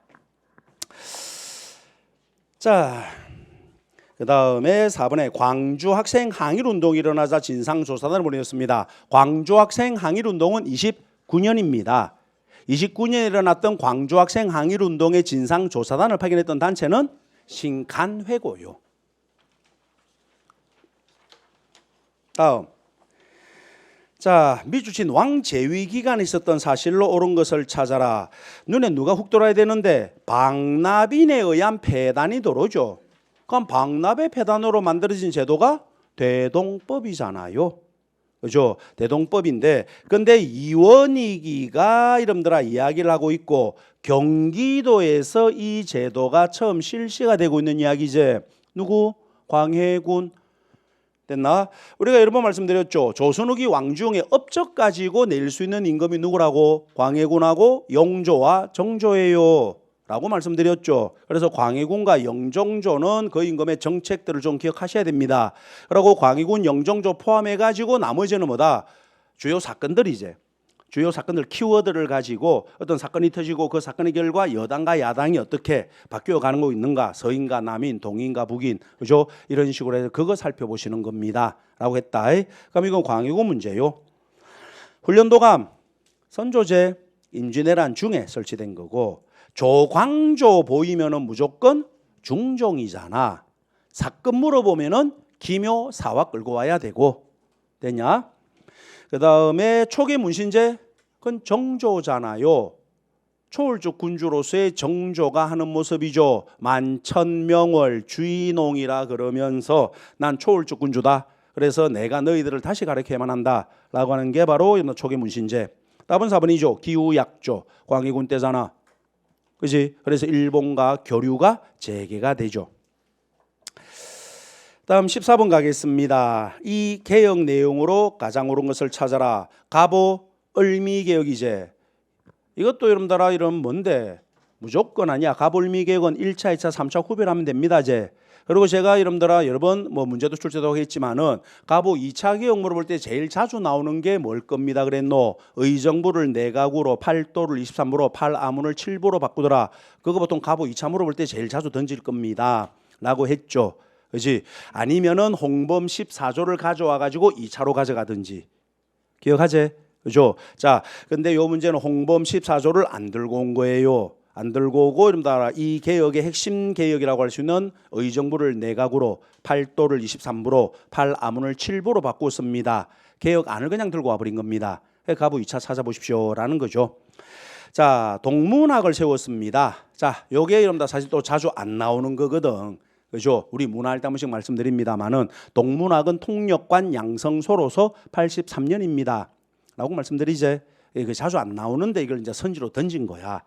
자, 그 다음에 4번에 광주 학생 항일운동이 일어나자 진상조사단을 보내었습니다. 광주 학생 항일운동은 29년입니다. 29년에 일어났던 광주 학생 항일운동의 진상조사단을 파견했던 단체는 신간회고요. 다음. 자, 미주신 왕제위 기간에 있었던 사실로 옳은 것을 찾아라. 눈에 누가 훅 들어와야 되는데 박납인에 의한 폐단이 들어오죠. 그럼 박납의 폐단으로 만들어진 제도가 대동법이잖아요. 그죠? 대동법인데, 근데 이원익이가 이름들아 이야기를 하고 있고 경기도에서 이 제도가 처음 실시가 되고 있는 이야기지. 누구? 광해군. 됐나? 우리가 여러 번 말씀드렸죠. 조선 후기 왕중의 업적 가지고 낼 수 있는 임금이 누구라고? 광해군하고 영조와 정조예요 라고 말씀드렸죠. 그래서 광해군과 영정조는 그 임금의 정책들을 좀 기억하셔야 됩니다. 그리고 광해군, 영정조 포함해 가지고 나머지는 뭐다? 주요 사건들이제. 주요 사건들 키워드를 가지고 어떤 사건이 터지고 그 사건의 결과 여당과 야당이 어떻게 바뀌어 가는 거 있는가, 서인과 남인, 동인과 북인, 그죠? 이런 식으로 해서 그거 살펴보시는 겁니다 라고 했다. 그럼 이건 광해군 문제요. 훈련도감, 선조제, 임진왜란 중에 설치된 거고, 조광조 보이면은 무조건 중종이잖아. 사건 물어보면은 기묘 사화 끌고 와야 되고. 되냐? 그 다음에 초기 문신제, 그건 정조잖아요. 초월적 군주로서의 정조가 하는 모습이죠. 만천명월 주인홍이라 그러면서 난 초월적 군주다. 그래서 내가 너희들을 다시 가르쳐야만 한다 라고 하는 게 바로 초기 문신제. 답은 4번이죠. 기후약조. 광해군 때잖아. 그지? 그래서 일본과 교류가 재개가 되죠. 다음 14번 가겠습니다. 이 개혁 내용으로 가장 옳은 것을 찾아라. 가보 을미개혁이제. 이것도 여러분들아 이런 뭔데? 무조건 아니야. 가보 을미개혁은 1차, 2차, 3차 구별하면 됩니다. 제. 그리고 제가 여러분들아 여러 번 문제도 출제도 했지만은 가보 2차 개혁 물어볼 때 제일 자주 나오는 게 뭘 겁니다. 그랬노? 의정부를 내각으로 8도를 23부로 8아문을 7부로 바꾸더라. 그거 보통 가보 2차 물어볼 때 제일 자주 던질 겁니다. 라고 했죠. 그렇지? 아니면은 홍범 14조를 가져와 가지고 2차로 가져가든지. 기억하지? 그죠? 자, 근데 요 문제는 홍범 14조를 안 들고 온 거예요. 안 들고 오고 이런다. 이 개혁의 핵심 개혁이라고 할 수 있는 의정부를 내각으로 8도를 23부로 8아문을 7부로 바꿨습니다. 개혁안을 그냥 들고 와버린 겁니다. 가부 2차 찾아보십시오라는 거죠. 자, 동문학을 세웠습니다. 자, 요게 여러분들 사실 또 자주 안 나오는 거거든. 그죠? 우리 문화할 때 한 번씩 말씀드립니다만은 동문학은 통역관 양성소로서 83년입니다. 라고 말씀드리제. 이게 자주 안 나오는데 이걸 이제 선지로 던진 거야.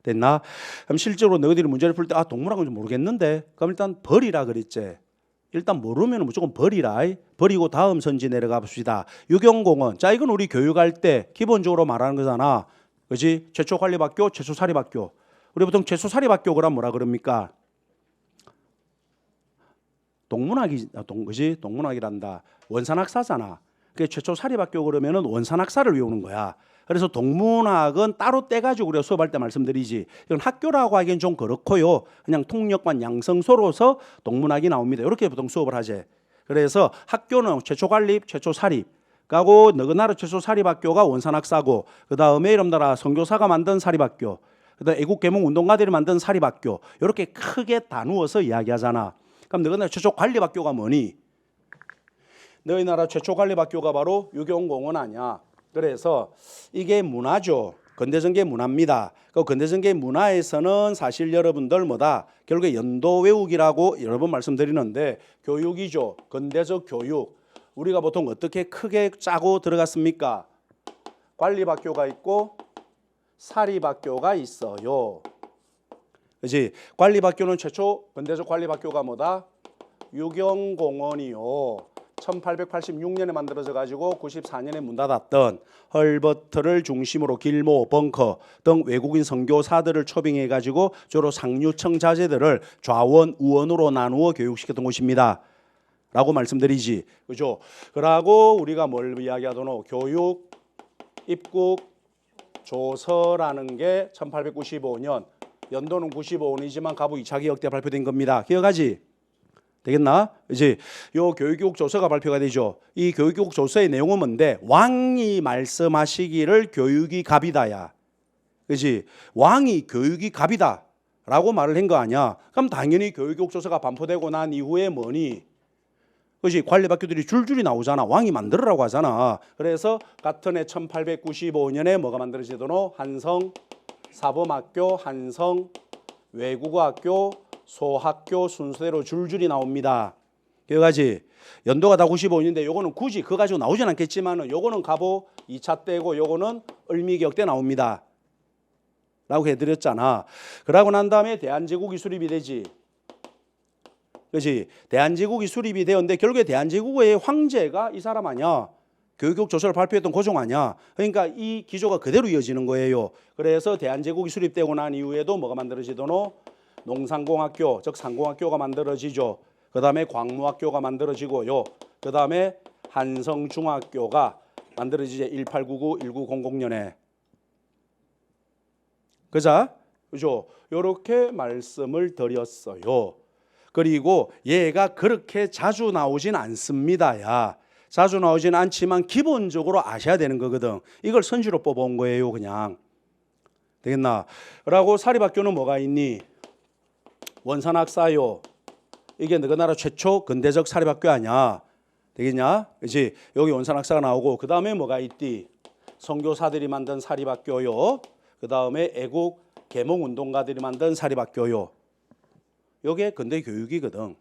됐나? 그럼 실제로 너희들이 문제를 풀 때 동문학은 좀 모르겠는데 그럼 일단 버리라 그랬지. 일단 모르면 무조건 버리라. 버리고 다음 선지 내려가 봅시다. 유경공원. 자, 이건 우리 교육할 때 기본적으로 말하는 거잖아. 그지? 최초관리학교, 최초사립학교. 우리 보통 최초사립학교 그럼 뭐라 그럽니까? 동문학이 그지? 동문학이란다. 원산학사잖아. 그게 최초 사립학교 그러면은 원산학사를 외우는 거야. 그래서 동문학은 따로 떼가지고 우리가 수업할 때 말씀드리지. 이건 학교라고 하기엔 좀 그렇고요. 그냥 통역관 양성소로서 동문학이 나옵니다. 이렇게 보통 수업을 하지. 그래서 학교는 최초 관립, 최초 사립. 가고 너그나라 최초 사립학교가 원산학사고 그 다음에 이런나라 선교사가 만든 사립학교. 그다음 애국개몽운동가들이 만든 사립학교. 이렇게 크게 나누어서 이야기하잖아. 그럼 너희 나라 최초 관립학교가 뭐니? 너희 나라 최초 관립학교가 바로 유경공원 아니야. 그래서 이게 문화죠. 근대전개 문화입니다. 그 근대전개 문화에서는 사실 여러분들 뭐다? 결국에 연도 외우기라고 여러 번 말씀드리는데 교육이죠. 근대적 교육. 우리가 보통 어떻게 크게 짜고 들어갔습니까? 관립학교가 있고 사립학교가 있어요. 그렇지? 관립학교는 최초 근대적 관립학교가 뭐다? 유경공원이요. 1886년에 만들어져 가지고 94년에 문 닫았던 헐버트를 중심으로 길모, 벙커 등 외국인 선교사들을 초빙해 가지고 주로 상류층 자제들을 좌원, 우원으로 나누어 교육시켰던 곳입니다. 라고 말씀드리지. 그죠? 그러고 우리가 뭘 이야기하더노? 교육, 입국, 조서라는 게 1895년 연도는 95년이지만 가부 2차 개혁 때 발표된 겁니다. 기억하지? 되겠나? 이제 요 교육기록 조서가 발표가 되죠. 이 교육기록 조서의 내용은 뭔데? 왕이 말씀하시기를 교육이 갑이다야. 그렇지? 왕이 교육이 갑이다라고 말을 한 거 아니야. 그럼 당연히 교육기록 조서가 반포되고 난 이후에 뭐니? 그렇지? 관리학교들이 줄줄이 나오잖아. 왕이 만들으라고 하잖아. 그래서 같은 해 1895년에 뭐가 만들어지도록 한성 사범학교, 한성 외국어학교, 소학교 순서대로 줄줄이 나옵니다. 여러 가지 연도가 다 95년인데 요거는 굳이 그거 가지고 나오진 않겠지만은 요거는 갑오 2차 때고 요거는 을미기역 때 나옵니다. 라고 해드렸잖아. 그러고 난 다음에 대한제국이 수립이 되지. 그렇지? 대한제국이 수립이 되었는데 결국에 대한제국의 황제가 이 사람 아니야. 교육국 조서를 발표했던 고종 아니야. 그러니까 이 기조가 그대로 이어지는 거예요. 그래서 대한제국이 수립되고 난 이후에도 뭐가 만들어지도노? 농상공학교, 즉 상공학교가 만들어지죠. 그 다음에 광무학교가 만들어지고요. 그 다음에 한성중학교가 만들어지죠. 1899, 1900년에. 그죠? 요렇게 말씀을 드렸어요. 그리고 얘가 그렇게 자주 나오진 않습니다. 자주 나오진 않지만 기본적으로 아셔야 되는 거거든. 이걸 선지로 뽑아온 거예요. 그냥. 되겠나? 라고 사립학교는 뭐가 있니? 원산학사요. 이게 너희 나라 최초 근대적 사립학교 아니야. 되겠냐? 그렇지? 여기 원산학사가 나오고 그 다음에 뭐가 있디? 선교사들이 만든 사립학교요. 그 다음에 애국 계몽운동가들이 만든 사립학교요. 이게 근대 교육이거든.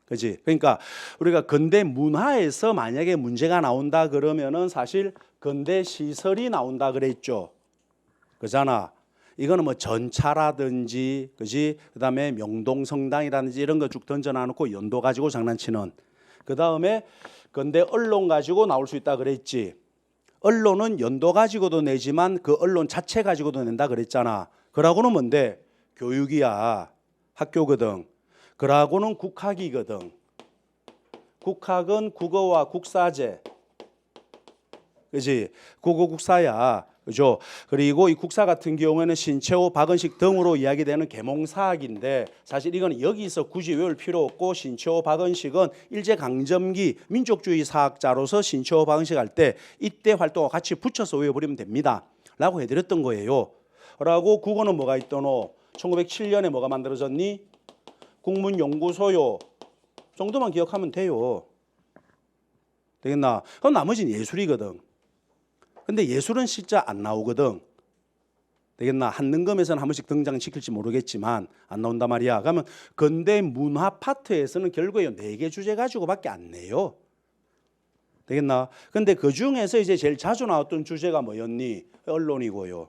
그렇지? 그러니까 우리가 근대 문화에서 만약에 문제가 나온다 그러면은 사실 근대 시설이 나온다 그랬죠. 그잖아. 이거는 뭐 전차라든지, 그지? 그다음에 명동성당이라든지 이런 거 쭉 던져놔놓고 연도 가지고 장난치는. 그 다음에 근대 언론 가지고 나올 수 있다 그랬지. 언론은 연도 가지고도 내지만 그 언론 자체 가지고도 낸다 그랬잖아. 그러고는 뭔데? 교육이야. 학교거든. 그러고는 국학이거든. 국학은 국어와 국사제. 그지? 국어 국사야. 그죠? 그리고 이 국사 같은 경우에는 신채호, 박은식 등으로 이야기되는 계몽사학인데 사실 이건 여기서 굳이 외울 필요 없고 신채호, 박은식은 일제강점기 민족주의 사학자로서 신채호, 박은식 할 때 이때 활동과 같이 붙여서 외워버리면 됩니다. 라고 해드렸던 거예요. 라고 국어는 뭐가 있더노? 1907년에 뭐가 만들어졌니? 국문연구소요. 정도만 기억하면 돼요. 되겠나? 그럼 나머지는 예술이거든. 근데 예술은 진짜 안 나오거든. 되겠나? 한능검에서는 한 번씩 등장시킬지 모르겠지만 안 나온단 말이야. 그러면 근대 문화 파트에서는 결국에 4개 주제 가지고밖에 안 내요. 되겠나? 근데 그 중에서 이제 제일 자주 나왔던 주제가 뭐였니? 언론이고요.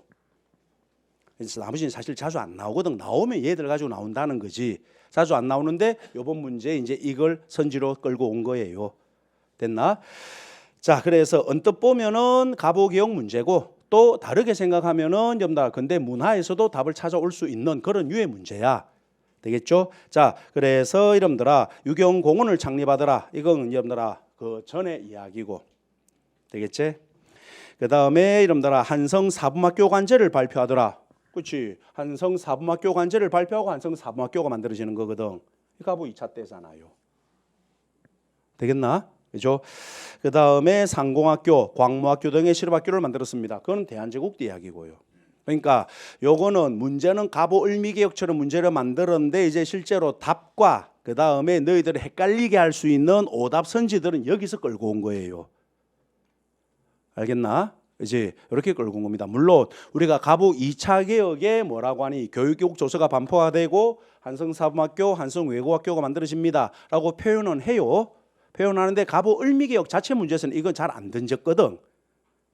그래서 나머지는 사실 자주 안 나오거든. 나오면 얘들 가지고 나온다는 거지. 자주 안 나오는데 이번 문제 이제 이걸 선지로 끌고 온 거예요. 됐나? 자, 그래서 언뜻 보면은 가보기역 문제고 또 다르게 생각하면은 여러분들 근데 문화에서도 답을 찾아올 수 있는 그런 유의 문제야. 되겠죠? 자, 그래서 여러분들아 유경공원을 창립하더라. 이건 여러분들아 그 전에 이야기고. 되겠지? 그 다음에 여러분들아 한성사범학교 관제를 발표하더라. 그렇지? 한성사범학교 관제를 발표하고 한성사범학교가 만들어지는 거거든. 이 가보 2차 때잖아요. 되겠나? 그죠? 그 다음에 상공학교, 광무학교 등의 실업학교를 만들었습니다. 그건 대한제국 때 이야기고요. 그러니까 요거는 문제는 가보 을미개혁처럼 문제를 만들었는데 이제 실제로 답과 그 다음에 너희들을 헷갈리게 할 수 있는 오답 선지들은 여기서 끌고 온 거예요. 알겠나? 이제 이렇게 끌고 온 겁니다. 물론 우리가 가보 2차 개혁에 뭐라고 하니 교육개혁 조서가 반포가 되고 한성사범학교, 한성외고학교가 만들어집니다. 라고 표현은 해요. 표현하는데 가보 을미개혁 자체 문제에서는 이건 잘 안 던졌거든.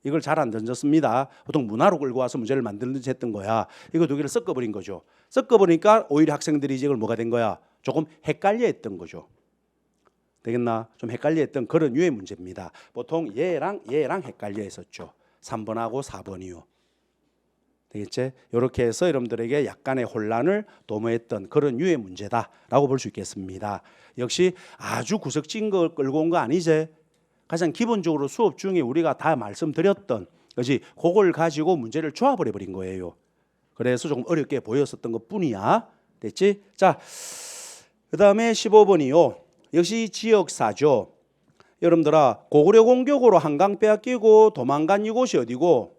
이걸 잘 안 던졌습니다. 보통 문화로 끌고 와서 문제를 만들든지 했던 거야. 이거 2개를 섞어버린 거죠. 섞어버리니까 오히려 학생들이 이걸 뭐가 된 거야? 조금 헷갈려 했던 거죠. 되겠나? 좀 헷갈려 했던 그런 유의 문제입니다. 보통 얘랑 헷갈려 했었죠. 3번하고 4번이요. 되겠지? 이렇게 해서 여러분들에게 약간의 혼란을 도모했던 그런 유의 문제다라고 볼 수 있겠습니다. 역시 아주 구석진 걸 끌고 온 거 아니지? 가장 기본적으로 수업 중에 우리가 다 말씀드렸던 그렇지? 그걸 가지고 문제를 조합을 해버린 거예요. 그래서 조금 어렵게 보였었던 것 뿐이야. 됐지? 자, 그 다음에 15번이요. 역시 지역사죠. 여러분들아 고구려 공격으로 한강 빼앗기고 도망간 이곳이 어디고?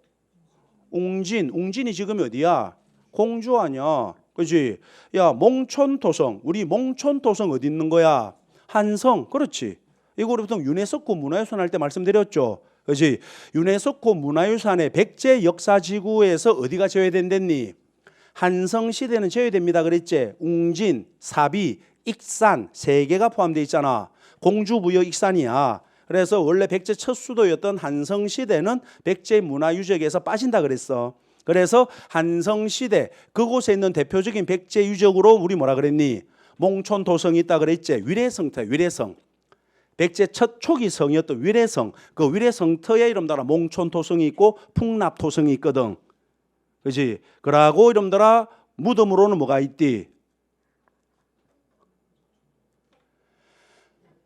웅진이 지금 어디야? 공주 아니야. 그렇지? 야 몽촌토성, 우리 몽촌토성 어디 있는 거야? 한성, 그렇지. 이거 우리 보통 유네스코 문화유산 할 때 말씀드렸죠. 그렇지. 유네스코 문화유산의 백제 역사지구에서 어디가 제외된댔니? 한성 시대는 제외됩니다. 그랬지. 웅진, 사비, 익산 세 개가 포함되어 있잖아. 공주부여 익산이야. 그래서 원래 백제 첫 수도였던 한성 시대는 백제 문화유적에서 빠진다 그랬어. 그래서 한성 시대 그곳에 있는 대표적인 백제 유적으로 우리 뭐라 그랬니? 몽촌도성이 있다 그랬지. 위례성터, 위례성. 백제 첫 초기 성이었던 위례성. 그 위례성터에 이름따라 몽촌도성이 있고 풍납도성이 있거든. 그렇지? 그러고 이름따라 무덤으로는 뭐가 있디?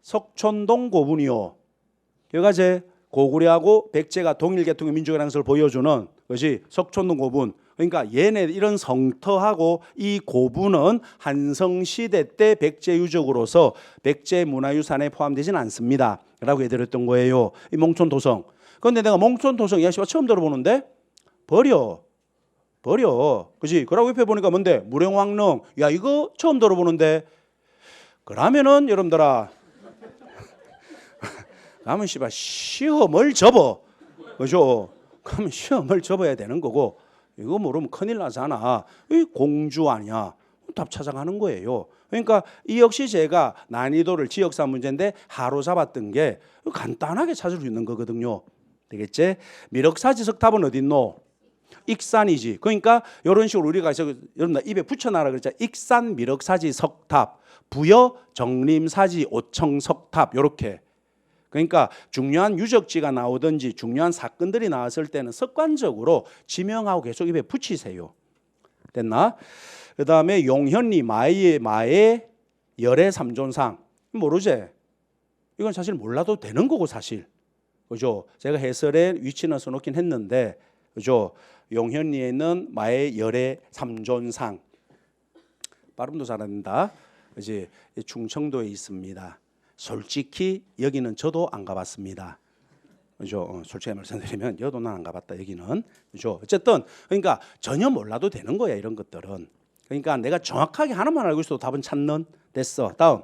석촌동 고분이요. 여기가 제 고구려하고 백제가 동일계통의 민족이라는 것을 보여주는 것이 석촌동 고분. 그러니까 얘네 이런 성터하고 이 고분은 한성시대 때 백제 유적으로서 백제 문화유산에 포함되지는 않습니다 라고 해드렸던 거예요. 이 몽촌도성. 그런데 내가 몽촌도성 야 처음 들어보는데 버려. 그지? 그러고 옆에 보니까 뭔데? 무령왕릉. 야 이거 처음 들어보는데. 그러면은 여러분들아 가면 씨발 시험을 접어. 그죠? 그러면 시험을 접어야 되는 거고 이거 모르면 큰일 나잖아. 이 공주 아니야. 답 찾아가는 거예요. 그러니까 이 역시 제가 난이도를 지역사 문제인데 하루 잡았던 게 간단하게 찾을 수 있는 거거든요. 되겠지? 미륵사지 석탑은 어디 있노? 익산이지. 그러니까 이런 식으로 우리가 여러분들 입에 붙여놔라 그랬잖아. 익산 미륵사지 석탑, 부여 정림사지 오청 석탑 이렇게. 그러니까 중요한 유적지가 나오든지 중요한 사건들이 나왔을 때는 습관적으로 지명하고 계속 입에 붙이세요. 됐나? 그 다음에 용현리 마의 열애 삼존상 모르지? 이건 사실 몰라도 되는 거고 사실. 그죠? 제가 해설에 위치는 써놓긴 했는데 그죠? 용현리에 있는 마의 열애 삼존상 발음도 잘한다. 이제 충청도에 있습니다. 솔직히 여기는 저도 안 가봤습니다. 그죠? 솔직히 말씀드리면 여도 난 안 가봤다 여기는. 그죠? 어쨌든 그러니까 전혀 몰라도 되는 거야 이런 것들은. 그러니까 내가 정확하게 하나만 알고 있어도 답은 찾는. 됐어. 다음.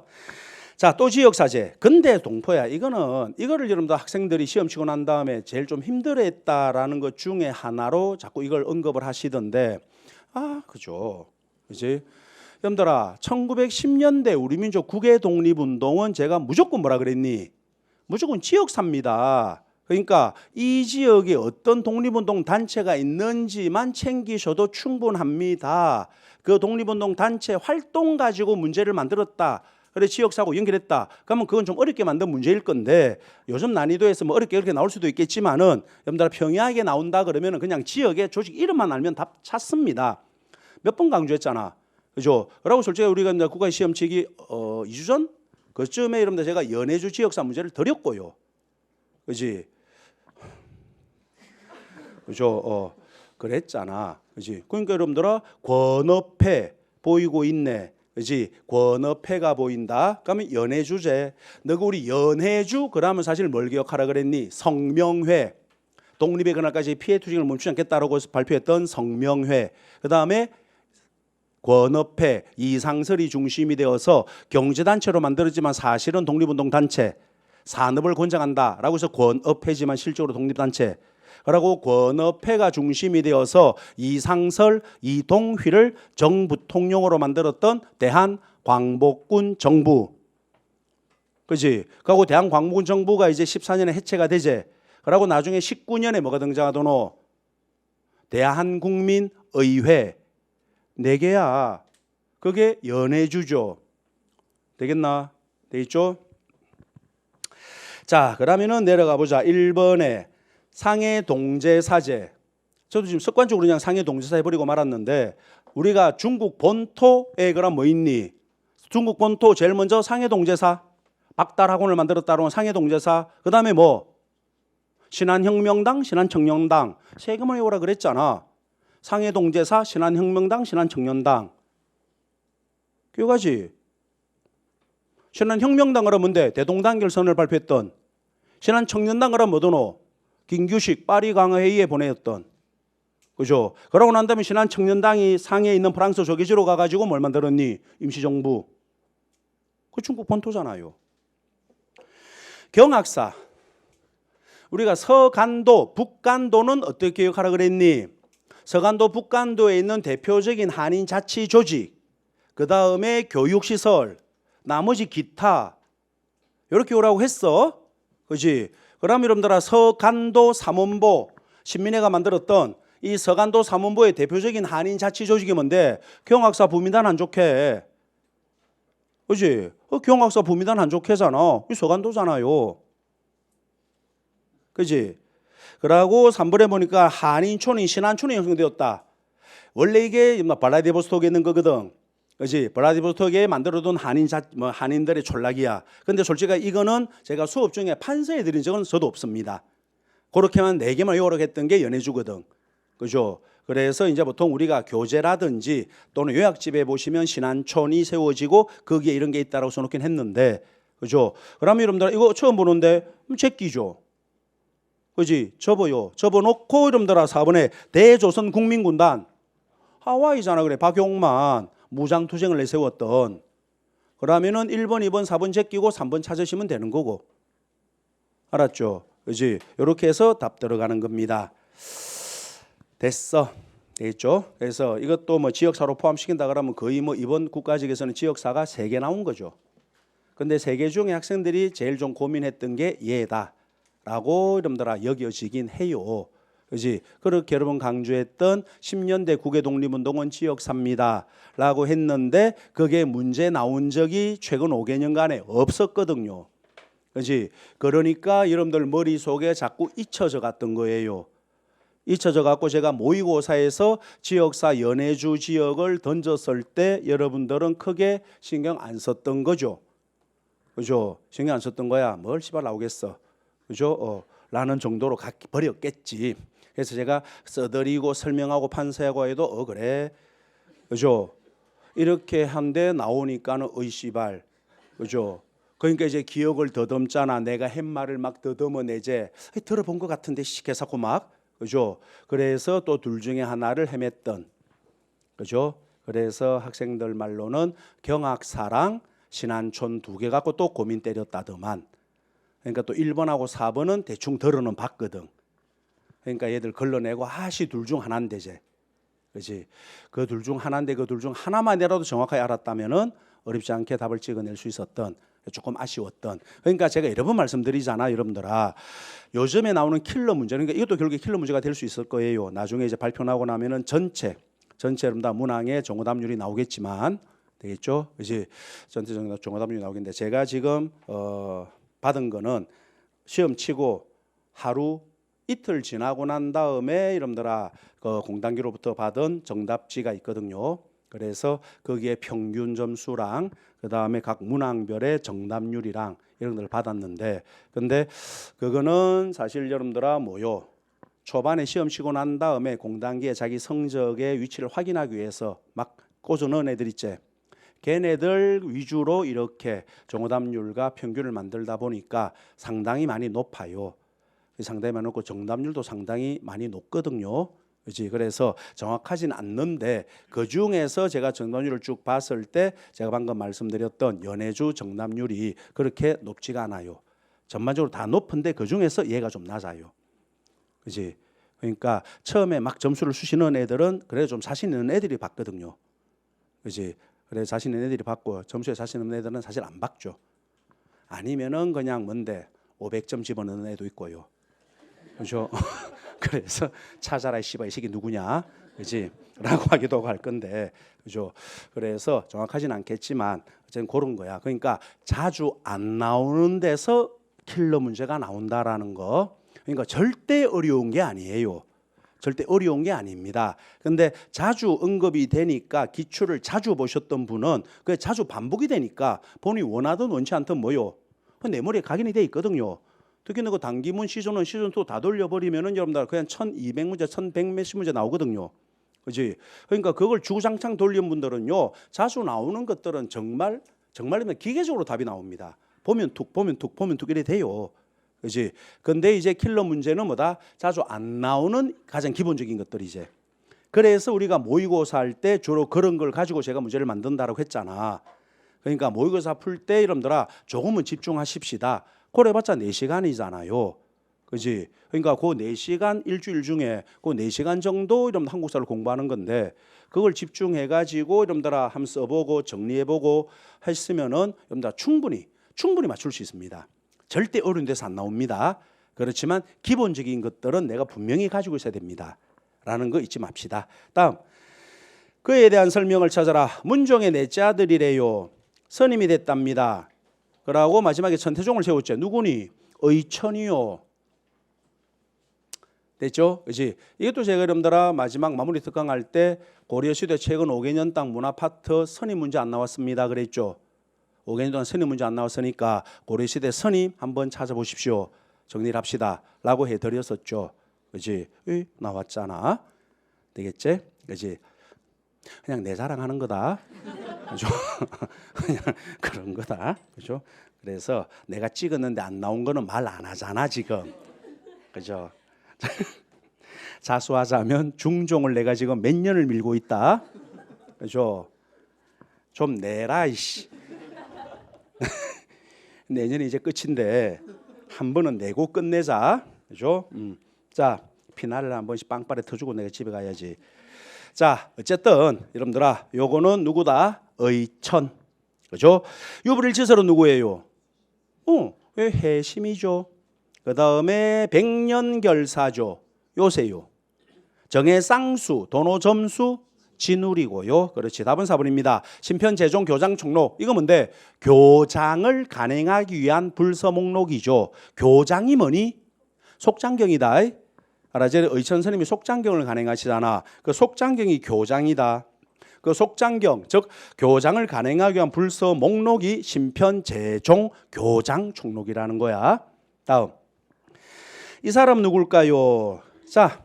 자, 또 지역사제. 근대 동포야. 이거를 여러분들 학생들이 시험 치고 난 다음에 제일 좀 힘들어했다라는 것 중에 하나로 자꾸 이걸 언급을 하시던데 그죠? 그지? 여러분들아 1910년대 우리 민족 국외 독립운동은 제가 무조건 뭐라 그랬니? 무조건 지역사입니다. 그러니까 이 지역에 어떤 독립운동 단체가 있는지만 챙기셔도 충분합니다. 그 독립운동 단체 활동 가지고 문제를 만들었다. 그래 지역사고 연결했다. 그러면 그건 좀 어렵게 만든 문제일 건데 요즘 난이도에서 뭐 어렵게 나올 수도 있겠지만은 여러분들 평이하게 나온다 그러면은 그냥 지역의 조직 이름만 알면 답 찾습니다. 몇 번 강조했잖아. 그죠? 그러고 솔직히 우리가 이제 국가 시험 치기 2주 전 그쯤에 여러분들 제가 연해주 지역사 문제를 드렸고요. 그지? 그죠? 그랬잖아. 그지? 그러니까 여러분들아 권업회 보이고 있네. 그지? 권업회가 보인다. 그러면 연해주제. 너가 우리 연해주 그러면 사실 뭘 기억하라 그랬니? 성명회. 독립의 그날까지 피해 투쟁을 멈추지 않겠다라고 발표했던 성명회. 그 다음에 권업회, 이상설이 중심이 되어서 경제단체로 만들었지만 사실은 독립운동단체, 산업을 권장한다라고 해서 권업회지만 실적으로 독립단체. 그리고 권업회가 중심이 되어서 이상설, 이동휘를 정부통령으로 만들었던 대한광복군 정부. 그지? 그리고 대한광복군 정부가 이제 14년에 해체가 되지. 그리고 나중에 19년에 뭐가 등장하더노? 대한국민의회. 4개야. 그게 연해주죠. 되겠나? 되겠죠? 자, 그러면은 내려가 보자. 1번에 상해동제사제. 저도 지금 습관적으로 그냥 상해동제사 해버리고 말았는데 우리가 중국 본토에 그럼 뭐 있니? 중국 본토 제일 먼저 상해동제사. 박달학원을 만들었다는 상해동제사. 그 다음에 뭐? 신한혁명당, 신한청년당. 세금을 외우라 그랬잖아. 상해동제사, 신한혁명당, 신한청년당. 기억하지? 신한혁명당 그러면 뭔데? 대동단결선을 발표했던. 신한청년당 그러면 뭐더노? 김규식 파리강화회의에 보내었던. 그죠? 그러고 난 다음에 신한청년당이 상해에 있는 프랑스 조계지로 가가지고 뭘 만들었니? 임시정부. 그 중국 본토잖아요. 경학사. 우리가 서간도, 북간도는 어떻게 기억하라 그랬니? 서간도, 북간도에 있는 대표적인 한인 자치 조직, 그 다음에 교육시설, 나머지 기타 이렇게 오라고 했어. 그지? 그럼 여러분들아 서간도 삼원보, 신민회가 만들었던 이 서간도 삼원보의 대표적인 한인 자치 조직이 뭔데? 경학사 부민단 한족회. 그지? 경학사 부민단 한족회잖아. 이 서간도잖아요. 그지? 그러고 3번에 보니까 한인촌인 신한촌이 형성되었다. 원래 이게 블라디보스톡에 있는 거거든. 그지? 블라디보스톡에 만들어둔 한인들의 촌락이야. 근데 솔직히 이거는 제가 수업 중에 판서해 드린 적은 저도 없습니다. 그렇게만 4개만 외우라고 했던 게 연해주거든. 그죠? 그래서 이제 보통 우리가 교재라든지 또는 요약집에 보시면 신한촌이 세워지고 거기에 이런 게 있다라고 써놓긴 했는데, 그죠? 그러면 여러분들 이거 처음 보는데 제끼죠. 그지? 접어요. 접어놓고 여러분들아 4번에 대조선 국민군단. 하와이잖아. 그래. 박용만 무장투쟁을 내세웠던. 그러면은 1번, 2번, 4번 제끼고 3번 찾으시면 되는 거고. 알았죠? 그지? 이렇게 해서 답 들어가는 겁니다. 됐어. 됐죠? 그래서 이것도 뭐 지역사로 포함시킨다 그러면 거의 뭐 이번 국가직에서는 지역사가 3개 나온 거죠. 근데 3개 중에 학생들이 제일 좀 고민했던 게 얘다 라고 여러분들아 여겨지긴 해요. 그지? 그렇게 여러분 강조했던 10년대 국외 독립운동은 지역사입니다 라고 했는데 그게 문제 나온 적이 최근 5개년간에 없었거든요. 그지? 그러니까 여러분들 머릿속에 자꾸 잊혀져 갔던 거예요. 잊혀져 갖고 제가 모의고사에서 지역사 연해주 지역을 던졌을 때 여러분들은 크게 신경 안 썼던 거죠. 그죠? 신경 안 썼던 거야. 뭘 씨발 나오겠어. 그죠? 라는 정도로 버렸겠지. 그래서 제가 써드리고 설명하고 판세하고 해도 그래. 그죠? 이렇게 한데 나오니까는 씨발. 그죠? 그러니까 이제 기억을 더듬잖아. 내가 한 말을 막 더듬어내제. 들어본 것 같은데 시켜사고 막. 그죠? 그래서 또 둘 중에 하나를 헤맸던. 그죠? 그래서 학생들 말로는 경학사랑 신한촌 2개 갖고 또 고민 때렸다더만. 그러니까 또 1번하고 4번은 대충 들어는 봤거든. 그러니까 얘들 걸러내고 아씨 둘 중 하나인데 제. 그렇지? 그 둘 중 하나인데 그 둘 중 하나만이라도 정확하게 알았다면은 어렵지 않게 답을 찍어낼 수 있었던, 조금 아쉬웠던. 그러니까 제가 여러 번 말씀드리잖아, 여러분들아. 요즘에 나오는 킬러 문제, 그러니까 이것도 결국에 킬러 문제가 될 수 있을 거예요. 나중에 이제 발표 나고 나면은 전체 여러분 다 문항에 정오답률이 나오겠지만 되겠죠? 그렇지? 전체 정오답률이 나오겠는데 제가 지금 받은 거는 시험 치고 하루 이틀 지나고 난 다음에 여러분들아 그 공단기로부터 받은 정답지가 있거든요. 그래서 거기에 평균 점수랑 그 다음에 각 문항별의 정답률이랑 이런 걸 받았는데, 근데 그거는 사실 여러분들아 뭐요? 초반에 시험 치고 난 다음에 공단기에 자기 성적의 위치를 확인하기 위해서 막 꽂아 넣은 애들 있지. 걔네들 위주로 이렇게 정오답률과 평균을 만들다 보니까 상당히 많이 높아요. 상당히 많이 높고 정답률도 상당히 많이 높거든요. 그렇지? 그래서 정확하진 않는데 그 중에서 제가 정답률을 쭉 봤을 때 제가 방금 말씀드렸던 연해주 정답률이 그렇게 높지가 않아요. 전반적으로 다 높은데 그 중에서 얘가 좀 낮아요. 그렇지? 그러니까 처음에 막 점수를 쑤시는 애들은 그래 좀 자신 있는 애들이 받거든요. 그렇지? 그래 자신 있는 애들이 받고 점수에 자신 없는 애들은 사실 안 받죠. 아니면은 그냥 뭔데 500점 집어넣는 애도 있고요. 그렇죠? 그래서 찾아라 씨발 이 새끼 누구냐, 그렇지? 라고 하기도 하고 할 건데, 그죠? 그래서 정확하진 않겠지만 어쨌든 그런 거야. 그러니까 자주 안 나오는 데서 킬러 문제가 나온다라는 거. 그러니까 절대 어려운 게 아니에요. 절대 어려운 게 아닙니다. 근데 자주 언급이 되니까 기출을 자주 보셨던 분은 그게 자주 반복이 되니까 본인이 원하든 원치 않든 뭐요? 내 머리에 각인이 돼 있거든요. 특히 그 단기문 시즌 1, 시즌 2 다 돌려버리면은 여러분들 그냥 1200문제, 1100 몇십 문제 나오거든요. 그지? 그러니까 그걸 주구장창 돌린 분들은요, 자주 나오는 것들은 정말이면 기계적으로 답이 나옵니다. 보면 툭 이래 돼요. 그지? 근데 이제 킬러 문제는 뭐다? 자주 안 나오는 가장 기본적인 것들이지. 그래서 우리가 모의고사 할 때 주로 그런 걸 가지고 제가 문제를 만든다라고 했잖아. 그러니까 모의고사 풀 때 여러분들아 조금은 집중하십시다. 고래봤자 4시간이잖아요. 그지? 그러니까 그 4시간 일주일 중에 그 4시간 정도 이런 한국사를 공부하는 건데 그걸 집중해가지고 여러분들아 한번 써보고 정리해보고 했으면은 여러분들 충분히 맞출 수 있습니다. 절대 어려운 데서 안 나옵니다. 그렇지만 기본적인 것들은 내가 분명히 가지고 있어야 됩니다. 라는 거 잊지 맙시다. 다음, 그에 대한 설명을 찾아라. 문종의 넷째 아들이래요. 선임이 됐답니다. 그러고 마지막에 천태종을 세웠죠. 누구니? 의천이요. 됐죠? 그렇지? 이것도 제가 여러분들아 마지막 마무리 특강할 때 고려시대 최근 5개년 땅 문화파트 선임 문제 안 나왔습니다. 그랬죠? 5개년 동안 선임 문제 안 나왔으니까 고려시대 선임 한번 찾아보십시오. 정리를 합시다. 라고 해드렸었죠. 그렇지? 나왔잖아. 되겠지? 그렇지? 그냥 내 자랑하는 거다. 그죠? 그냥 그런 거다. 그죠? 그래서 내가 찍었는데 안 나온 거는 말 안 하잖아, 지금. 그죠? 자수하자면 중종을 내가 지금 몇 년을 밀고 있다. 그죠? 좀 내라, 이씨. 내년이 이제 끝인데 한 번은 내고 끝내자. 그죠? 자, 피나를 한 번씩 빵빠레 터주고 내가 집에 가야지. 자, 어쨌든 여러분들아, 요거는 누구다? 의천. 그죠? 유불일치설은 누구예요? 해심이죠. 그 다음에 백년결사죠. 요새요. 정해쌍수, 도노점수, 진울이고요. 그렇지. 답은 4번입니다. 심편제종 교장총록. 이거 뭔데? 교장을 간행하기 위한 불서 목록이죠. 교장이 뭐니? 속장경이다. 알아지? 의천 스님이 속장경을 간행하시잖아. 그 속장경이 교장이다. 그 속장경, 즉 교장을 간행하기 위한 불서 목록이 심편제종 교장총록이라는 거야. 다음. 이 사람 누굴까요? 자,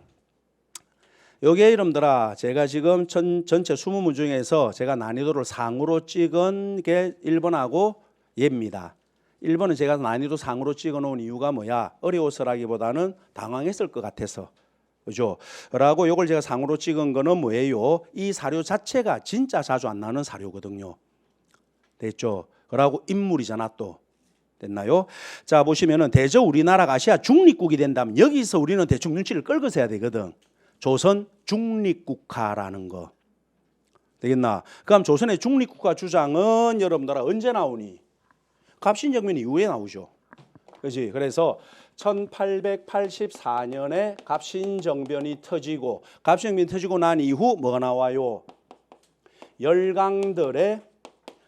여기에 여러분들아, 제가 지금 전체 20문 중에서 제가 난이도를 상으로 찍은 게 1번하고 얘입니다. 1번은 제가 난이도 상으로 찍어 놓은 이유가 뭐야? 어려워서라기보다는 당황했을 것 같아서. 그죠? 라고 요걸 제가 상으로 찍은 거는 뭐예요? 이 사료 자체가 진짜 자주 안 나오는 사료거든요. 됐죠? 그러고 인물이잖아 또. 됐나요? 자, 보시면은 대저 우리나라가 아시아 중립국이 된다면 여기서 우리는 대충 눈치를 끌고서야 되거든. 조선 중립국가라는 거. 되겠나? 그럼 조선의 중립국가 주장은 여러분들아 언제 나오니? 갑신정변 이후에 나오죠. 그렇지? 그래서 1884년에 갑신정변이 터지고 갑신정변이 터지고 난 이후 뭐가 나와요? 열강들의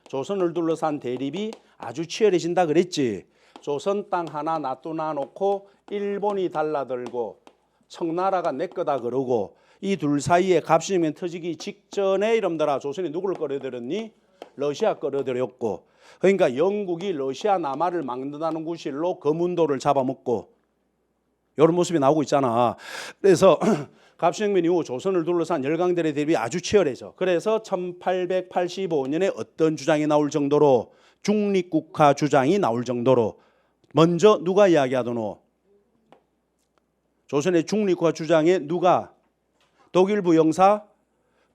조선을 둘러싼 대립이 아주 치열해진다 그랬지. 조선 땅 하나 놔두나 놓고 일본이 달라들고 청나라가 내 거다 그러고 이 둘 사이에 갑신정변 터지기 직전에 이름들아 조선이 누구를 끌어들였니? 러시아 끌어들였고, 그러니까 영국이 러시아 남하를 막는다는 구실로 거문도를 잡아먹고 이런 모습이 나오고 있잖아. 그래서 갑신정변 이후 조선을 둘러싼 열강들의 대립이 아주 치열해져. 그래서 1885년에 어떤 주장이 나올 정도로 중립국가 주장이 나올 정도로 먼저 누가 이야기하더노? 조선의 중립국가 주장에 누가? 독일 부영사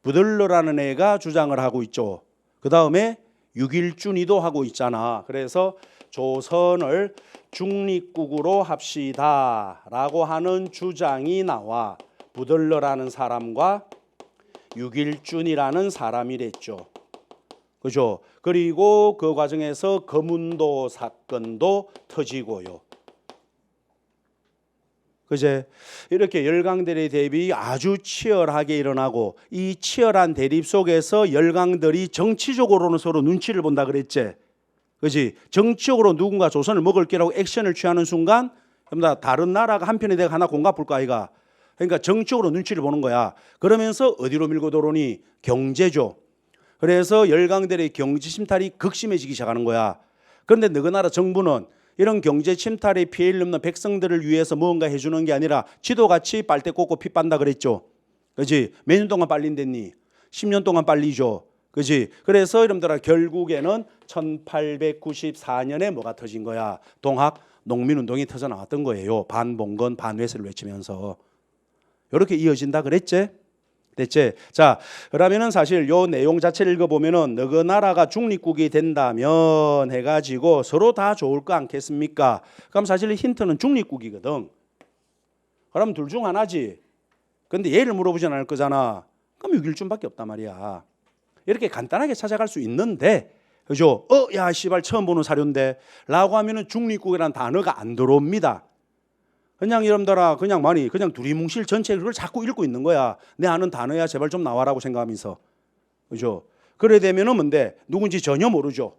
부들러라는 애가 주장을 하고 있죠. 그 다음에 육일준이도 하고 있잖아. 그래서 조선을 중립국으로 합시다 라고 하는 주장이 나와 부들러라는 사람과 육일준이라는 사람이랬죠. 그죠? 그리고 그 과정에서 거문도 사건도 터지고요. 그제 이렇게 열강들의 대립이 아주 치열하게 일어나고 이 치열한 대립 속에서 열강들이 정치적으로는 서로 눈치를 본다 그랬지. 그지? 정치적으로 누군가 조선을 먹을 기라고 액션을 취하는 순간 다른 나라가 한편에 대가 하나 공갑할 거 아이가. 그러니까 정치적으로 눈치를 보는 거야. 그러면서 어디로 밀고 들어오니? 경제죠. 그래서 열강들의 경제 침탈이 극심해지기 시작하는 거야. 그런데 너희 나라 정부는 이런 경제 침탈에 피해를 입는 백성들을 위해서 무언가 해주는 게 아니라 지도같이 빨대 꽂고 피 빤다 그랬죠. 그지? 몇 년 동안 빨린댔니? 10년 동안 빨리죠. 그지? 그래서 여러분들아 결국에는 1894년에 뭐가 터진 거야? 동학 농민운동이 터져 나왔던 거예요. 반봉건 반회세를 외치면서. 이렇게 이어진다 그랬지? 됐지? 자, 그러면은 사실 요 내용 자체를 읽어보면은 너그 나라가 중립국이 된다면 해가지고 서로 다 좋을 거 않겠습니까? 그럼 사실 힌트는 중립국이거든. 그럼 둘 중 하나지. 근데 얘를 물어보진 않을 거잖아. 그럼 6일쯤밖에 없단 말이야. 이렇게 간단하게 찾아갈 수 있는데, 그죠? 야, 씨발 처음 보는 사료인데 라고 하면은 중립국이라는 단어가 안 들어옵니다. 그냥 여러분들아 그냥 두리뭉실 전체 그걸 자꾸 읽고 있는 거야. 내 아는 단어야 제발 좀 나와라고 생각하면서. 그죠? 그래 되면은 뭔데? 누군지 전혀 모르죠.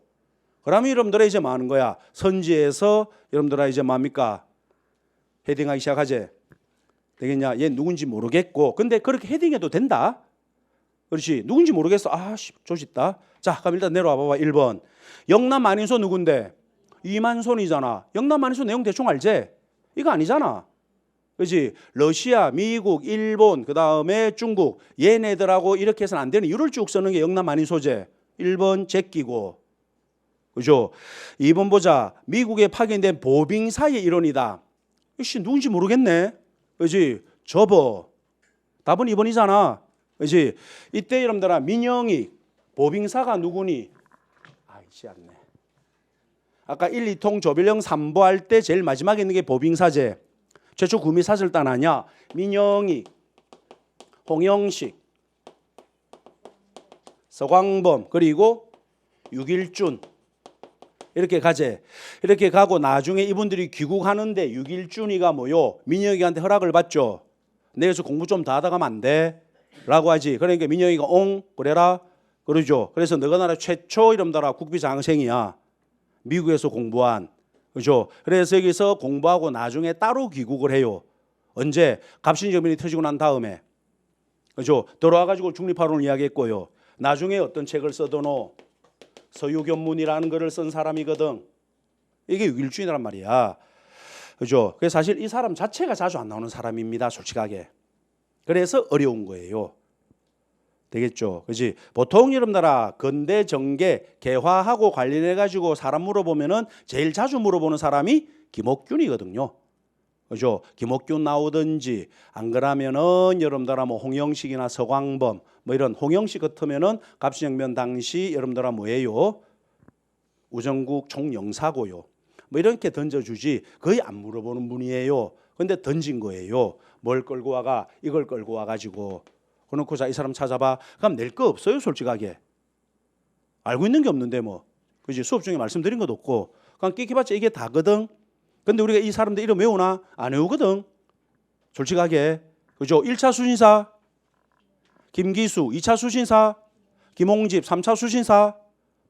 그러면 여러분들아 이제 뭐 하는 거야? 선지에서 여러분들아 이제 뭡니까? 헤딩하기 시작하지. 되겠냐? 얘 누군지 모르겠고. 근데 그렇게 헤딩해도 된다. 그렇지. 누군지 모르겠어. 조짓다. 자, 그럼 일단 내려와 봐봐. 1번. 영남 만인소 누군데? 이만손이잖아. 영남 만인소 내용 대충 알지? 이거 아니잖아. 그렇지? 러시아, 미국, 일본, 그 다음에 중국 얘네들하고 이렇게 해서는 안 되는 이유를 쭉 쓰는 게 영남 만인 소재. 1번 제끼고. 그죠? 2번 보자. 미국에 파견된 보빙사의 일원이다. 이씨 누군지 모르겠네. 그렇지? 접어. 답은 2번이잖아. 그렇지? 이때 여러분들아 민영이 보빙사가 누구니? 아이씨 않네. 아까 1, 2통 조별령 3보 할 때 제일 마지막에 있는 게 보빙사제. 최초 구미사절 따나냐? 민영이, 홍영식, 서광범 그리고 육일준 이렇게 가재. 이렇게 가고 나중에 이분들이 귀국하는데 육일준이가 뭐요? 민영이한테 허락을 받죠. 내에서 공부 좀 더 하다 가면 안 돼? 라고 하지. 그러니까 민영이가 그래라 그러죠. 그래서 너가 나라 최초 이름따라 국비장생이야. 미국에서 공부한. 그죠? 그래서 여기서 공부하고 나중에 따로 귀국을 해요. 언제? 갑신정변이 터지고 난 다음에. 그죠? 들어와가지고 중립화론을 이야기했고요. 나중에 어떤 책을 써도노? 서유견문이라는 글을 쓴 사람이거든. 이게 육일주의란 말이야. 그죠? 그래서 사실 이 사람 자체가 자주 안 나오는 사람입니다. 솔직하게. 그래서 어려운 거예요. 되겠죠. 그렇지? 보통 여러분들아 근대 정계 개화하고 관련해 가지고 사람 물어보면은 제일 자주 물어보는 사람이 김옥균이거든요. 그죠? 김옥균 나오든지 안 그러면은 여러분들아 뭐 홍영식이나 서광범 뭐 이런 홍영식 같으면은 갑신정변 당시 여러분들아 뭐예요? 우정국 총영사고요. 뭐 이렇게 던져주지 거의 안 물어보는 분이에요. 근데 던진 거예요. 뭘 끌고 와가? 이걸 끌고 와가지고 그놓고 자 이 사람 찾아봐. 그럼 낼 거 없어요 솔직하게. 알고 있는 게 없는데 뭐. 그지? 수업 중에 말씀드린 것도 없고 그냥 끼켜봤자 이게 다거든. 근데 우리가 이 사람들 이름 외우나? 안 외우거든. 솔직하게. 그죠? 1차 수신사 김기수, 2차 수신사 김홍집, 3차 수신사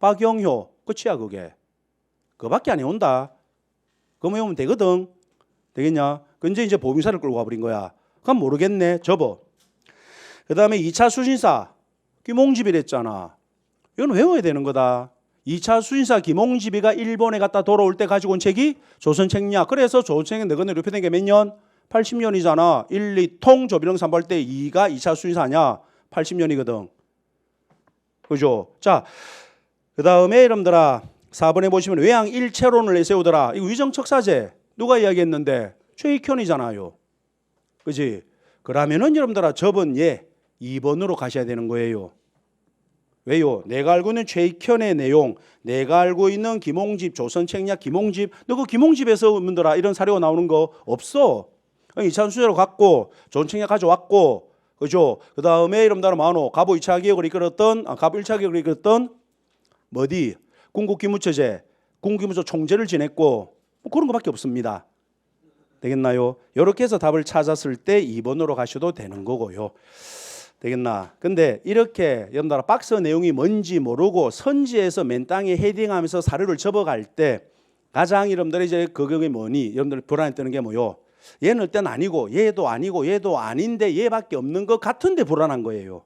박영효. 끝이야 그게. 그거밖에 안 해온다. 그거 외우면 되거든. 되겠냐? 근데 이제 보빙사를 끌고 와버린 거야. 그럼 모르겠네. 접어. 그 다음에 2차 수신사 김홍집이랬잖아. 이건 외워야 되는 거다. 2차 수신사 김홍집이가 일본에 갔다 돌아올 때 가지고 온 책이 조선책이야. 그래서 조선책에 너희들 눕혀된 게 몇 년? 80년이잖아. 1, 2통 조비령 3보 할 때 2가 2차 수신사냐? 80년이거든. 그죠? 자, 그 다음에 여러분들아 4번에 보시면 외양 일체론을 내세우더라. 이거 위정척사제 누가 이야기했는데? 최익현이잖아요. 그지? 그러면은 여러분들아 저번 2번으로 가셔야 되는 거예요. 왜요? 내가 알고 있는 최익현의 내용, 내가 알고 있는 김홍집, 조선책략 김홍집, 너 그 김홍집에서 문들아 이런 사료가 나오는 거 없어. 2차 수제로 갔고, 조선책략 가져왔고, 그죠? 그 다음에 여러분들아 마노, 갑오 2차 개혁을 이끌었던, 갑오 1차 개혁을 이끌었던, 뭐디? 군국기무처제, 군국기무처 총재를 지냈고, 뭐 그런 거밖에 없습니다. 되겠나요? 이렇게 해서 답을 찾았을 때 2번으로 가셔도 되는 거고요. 되겠나? 근데 이렇게 여러분들 박스 내용이 뭔지 모르고 선지에서 맨 땅에 헤딩하면서 사료를 접어갈 때 가장 여러분들이 이제 그게 뭐니? 여러분들 불안해 뜨는 게 뭐요? 얘는 일단 아니고 얘도 아니고 얘도 아닌데 얘밖에 없는 것 같은데 불안한 거예요.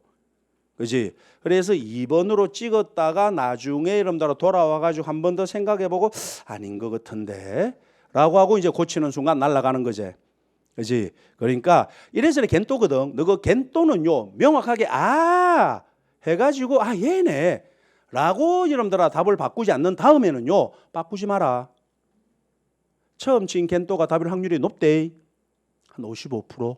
그지? 그래서 2번으로 찍었다가 나중에 여러분들 돌아와가지고 한 번 더 생각해보고 아닌 것 같은데 라고 하고 이제 고치는 순간 날아가는 거지. 그지? 그러니까 이래저래 겐또거든. 너 그 겐또는요 명확하게 해가지고 얘네 라고 여러분들아 답을 바꾸지 않는 다음에는요 바꾸지 마라. 처음 친 겐또가 답일 확률이 높대. 한 55%.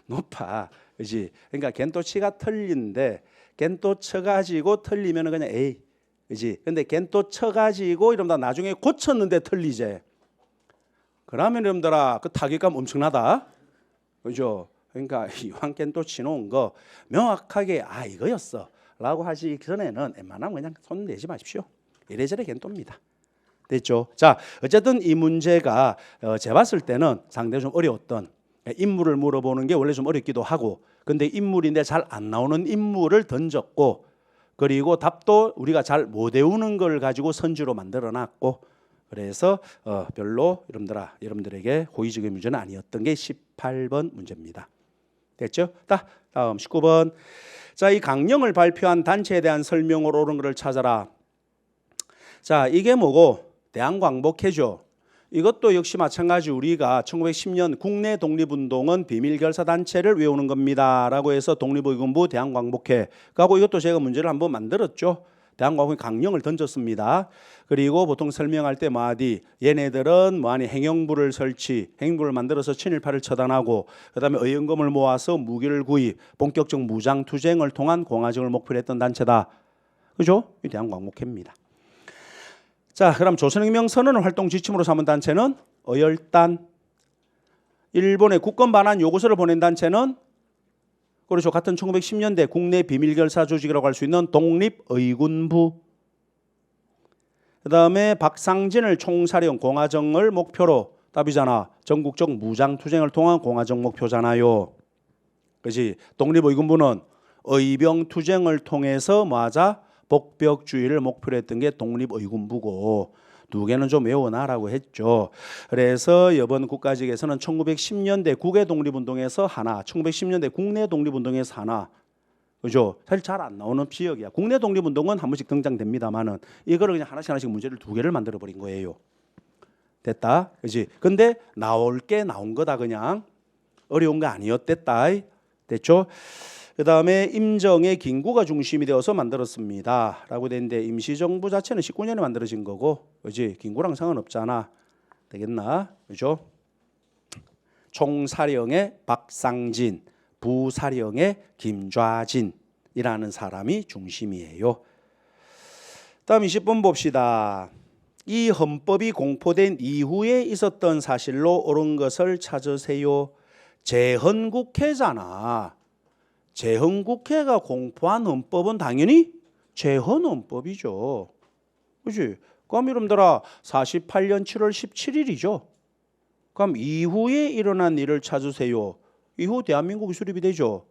높아. 그지? 그러니까 겐토치가 틀린데 겐토 쳐가지고 틀리면 그냥 에이. 그지? 근데 겐토 쳐가지고 이러면 나중에 고쳤는데 틀리지. 그러면 여러분들아 그 타격감 엄청나다. 그죠? 그러니까 이왕 겐토 치놓은 거 명확하게 이거였어 라고 하시기 전에는 웬만하면 그냥 손 내지 마십시오. 이래저래 겐토입니다. 됐죠? 자, 어쨌든 이 문제가 제가 봤을 때는 상당히 좀 어려웠던, 인물을 물어보는 게 원래 좀 어렵기도 하고, 근데 인물인데 잘 안 나오는 인물을 던졌고, 그리고 답도 우리가 잘 못 외우는 걸 가지고 선지로 만들어놨고, 그래서 별로 여러분들에게 호의적인 문제는 아니었던 게 18번 문제입니다. 됐죠? 다음 19번. 자, 이 강령을 발표한 단체에 대한 설명으로 옳은 것을 찾아라. 자, 이게 뭐고? 대한광복회죠. 이것도 역시 마찬가지 우리가 1910년 국내 독립운동은 비밀결사단체를 외우는 겁니다 라고 해서 독립의군부 대한광복회 하고 이것도 제가 문제를 한번 만들었죠. 대한광복회 강령을 던졌습니다. 그리고 보통 설명할 때 뭐하디 얘네들은 뭐하니 행정부를 만들어서 친일파를 처단하고 그다음에 의연금을 모아서 무기를 구입, 본격적 무장투쟁을 통한 공화정을 목표로 했던 단체다. 그죠? 이 대한광복회입니다. 자, 그럼 조선혁명 선언을 활동 지침으로 삼은 단체는 어열단. 일본에 국권 반환 요구서를 보낸 단체는 그렇죠. 같은 1910년대 국내 비밀결사 조직이라고 할 수 있는 독립의군부. 그다음에 박상진을 총사령 공화정을 목표로 답이잖아. 전국적 무장투쟁을 통한 공화정 목표잖아요. 그렇지. 독립의군부는 의병투쟁을 통해서 뭐하자? 복벽주의를 목표로 했던 게 독립의군부고 두 개는 좀 외워놔라고 했죠. 그래서 이번 국가직에서는 1910년대 국외 독립운동에서 하나, 1910년대 국내 독립운동에서 하나, 그죠? 사실 잘 안 나오는 지역이야. 국내 독립운동은 한 번씩 등장됩니다만은 이거를 그냥 하나씩 문제를 두 개를 만들어 버린 거예요. 됐다, 그지? 근데 나올 게 나온 거다 그냥 어려운 거 아니었댔다, 됐죠? 그 다음에 임정의 김구가 중심이 되어서 만들었습니다 라고 되는데 임시정부 자체는 19년에 만들어진 거고 그지? 김구랑 상관없잖아. 되겠나? 그죠? 총사령의 박상진, 부사령의 김좌진이라는 사람이 중심이에요. 다음 20번 봅시다. 이 헌법이 공포된 이후에 있었던 사실로 옳은 것을 찾으세요. 재헌국회잖아. 재헌국회가 공포한 헌법은 당연히 재헌헌법이죠. 그렇지? 그럼 여러분들아 48년 7월 17일이죠. 그럼 이후에 일어난 일을 찾으세요. 이후 대한민국이 수립이 되죠.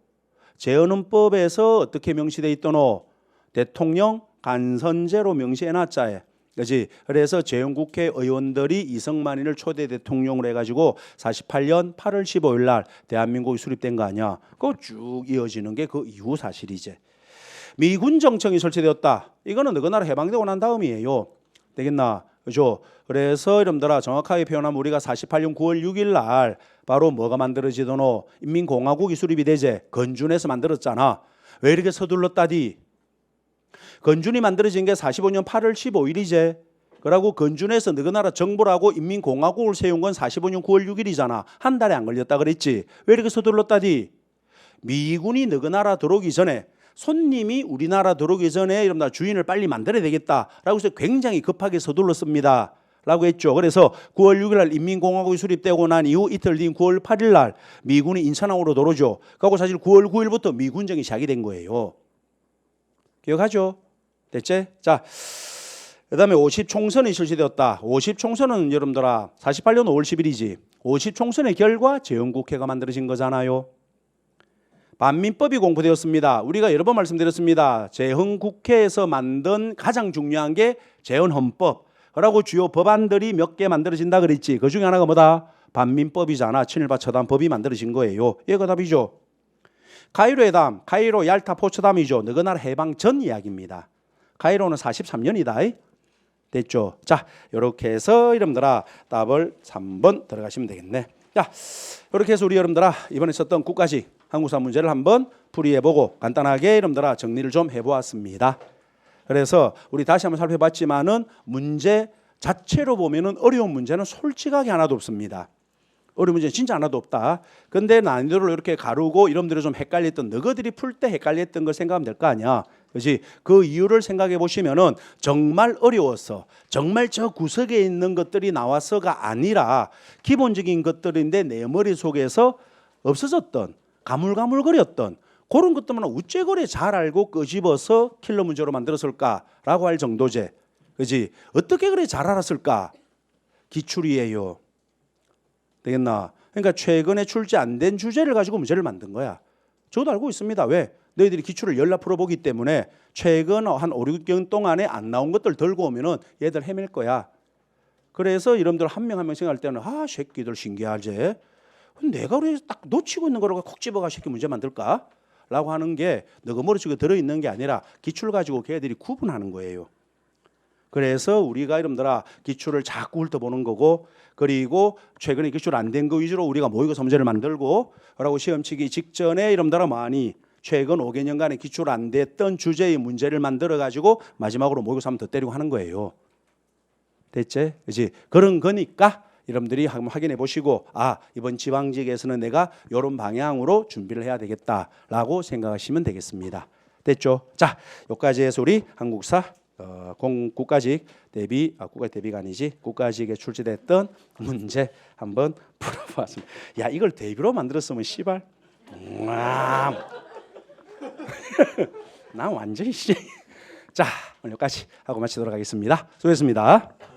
재헌헌법에서 어떻게 명시되어 있더노? 대통령 간선제로 명시해놨자에. 그렇지? 그래서 재헌국회 의원들이 이승만이를 초대 대통령으로 해가지고 48년 8월 15일 날 대한민국이 수립된 거 아니야. 그거 쭉 이어지는 게 그 이후 사실이지. 미군 정청이 설치되었다. 이거는 어느 나라 해방되고 난 다음이에요. 되겠나? 그죠? 그래서 여러분들아 정확하게 표현하면 우리가 48년 9월 6일 날 바로 뭐가 만들어지더노? 인민공화국이 수립이 되지. 건준에서 만들었잖아. 왜 이렇게 서둘렀다디? 건준이 만들어진 게 45년 8월 15일이제. 그러고 건준에서 너희 나라 정부라고 인민공화국을 세운 건 45년 9월 6일이잖아. 한 달에 안 걸렸다 그랬지. 왜 이렇게 서둘렀다디? 미군이 너희 나라 들어오기 전에 손님이 우리나라 들어오기 전에 이러면 주인을 빨리 만들어야 되겠다라고 해서 굉장히 급하게 서둘렀습니다. 라고 했죠. 그래서 9월 6일 날 인민공화국이 수립되고 난 이후 이틀 뒤인 9월 8일 날 미군이 인천항으로 들어오죠. 그리고 사실 9월 9일부터 미군정이 시작이 된 거예요. 기억하죠? 됐지? 자, 그 다음에 50총선이 실시되었다. 50총선은 여러분들아 48년 5월 10일이지. 50총선의 결과 재헌국회가 만들어진 거잖아요. 반민법이 공포되었습니다. 우리가 여러 번 말씀드렸습니다. 재헌국회에서 만든 가장 중요한 게 재헌헌법. 그러고 주요 법안들이 몇 개 만들어진다 그랬지. 그 중에 하나가 뭐다? 반민법이잖아. 친일파 처단법이 만들어진 거예요. 얘가 답이죠. 카이로 회담, 카이로 얄타 포츠담이죠. 너희 나라 해방 전 이야기입니다. 카이로는 43년이다. 됐죠? 자, 이렇게 해서 여러분들아 답을 3번 들어가시면 되겠네. 자, 이렇게 해서 우리 여러분들아 이번에 썼던 국가식 한국사 문제를 한번 풀이해보고 간단하게 여러분들아 정리를 좀 해보았습니다. 그래서 우리 다시 한번 살펴봤지만은 문제 자체로 보면은 어려운 문제는 솔직하게 하나도 없습니다. 어려운 문제 진짜 하나도 없다. 근데 난이도를 이렇게 가르고 이름들이 좀 헷갈렸던 너희들이 풀 때 헷갈렸던 걸 생각하면 될 거 아니야. 그렇지? 그 이유를 생각해 보시면은 정말 어려워서 정말 저 구석에 있는 것들이 나와서가 아니라 기본적인 것들인데 내 머릿속에서 없어졌던 가물가물거렸던 그런 것들만 어째그래 잘 알고 끄집어서 킬러 문제로 만들었을까라고 할 정도제. 그렇지? 어떻게 그래 잘 알았을까? 기출이에요. 되겠나? 그러니까 최근에 출제 안 된 주제를 가지고 문제를 만든 거야. 저도 알고 있습니다. 왜? 너희들이 기출을 열나 풀어보기 때문에 최근 한 5, 6개월 동안에 안 나온 것들 들고 오면은 얘들 헤맬 거야. 그래서 여러분들 한 명 한 명 생각할 때는 아 새끼들 신기하지. 내가 우리 딱 놓치고 있는 거라고 콕 집어가 새끼 문제 만들까? 라고 하는 게 너가 머릿속에 들어있는 게 아니라 기출 가지고 걔들이 구분하는 거예요. 그래서 우리가 여러분들아 기출을 자꾸 훑어보는 거고 그리고 최근에 기출 안 된 거 위주로 우리가 모의고사 문제를 만들고 그러고 시험 치기 직전에 여러분들아 많이 최근 5개년간에 기출 안 됐던 주제의 문제를 만들어 가지고 마지막으로 모의고사 한번 더 때리고 하는 거예요. 됐지? 그렇지? 그런 거니까 여러분들이 한번 확인해 보시고 아 이번 지방직에서는 내가 이런 방향으로 준비를 해야 되겠다라고 생각하시면 되겠습니다. 됐죠? 자, 여기까지 해서 우리 한국사 국가직 대비 국가직 대비가 아니지 국가직에 출제됐던 문제 한번 풀어봤습니다. 야 이걸 대비로 만들었으면 씨발 난 완전히 자 오늘 여기까지 하고 마치도록 하겠습니다. 수고했습니다.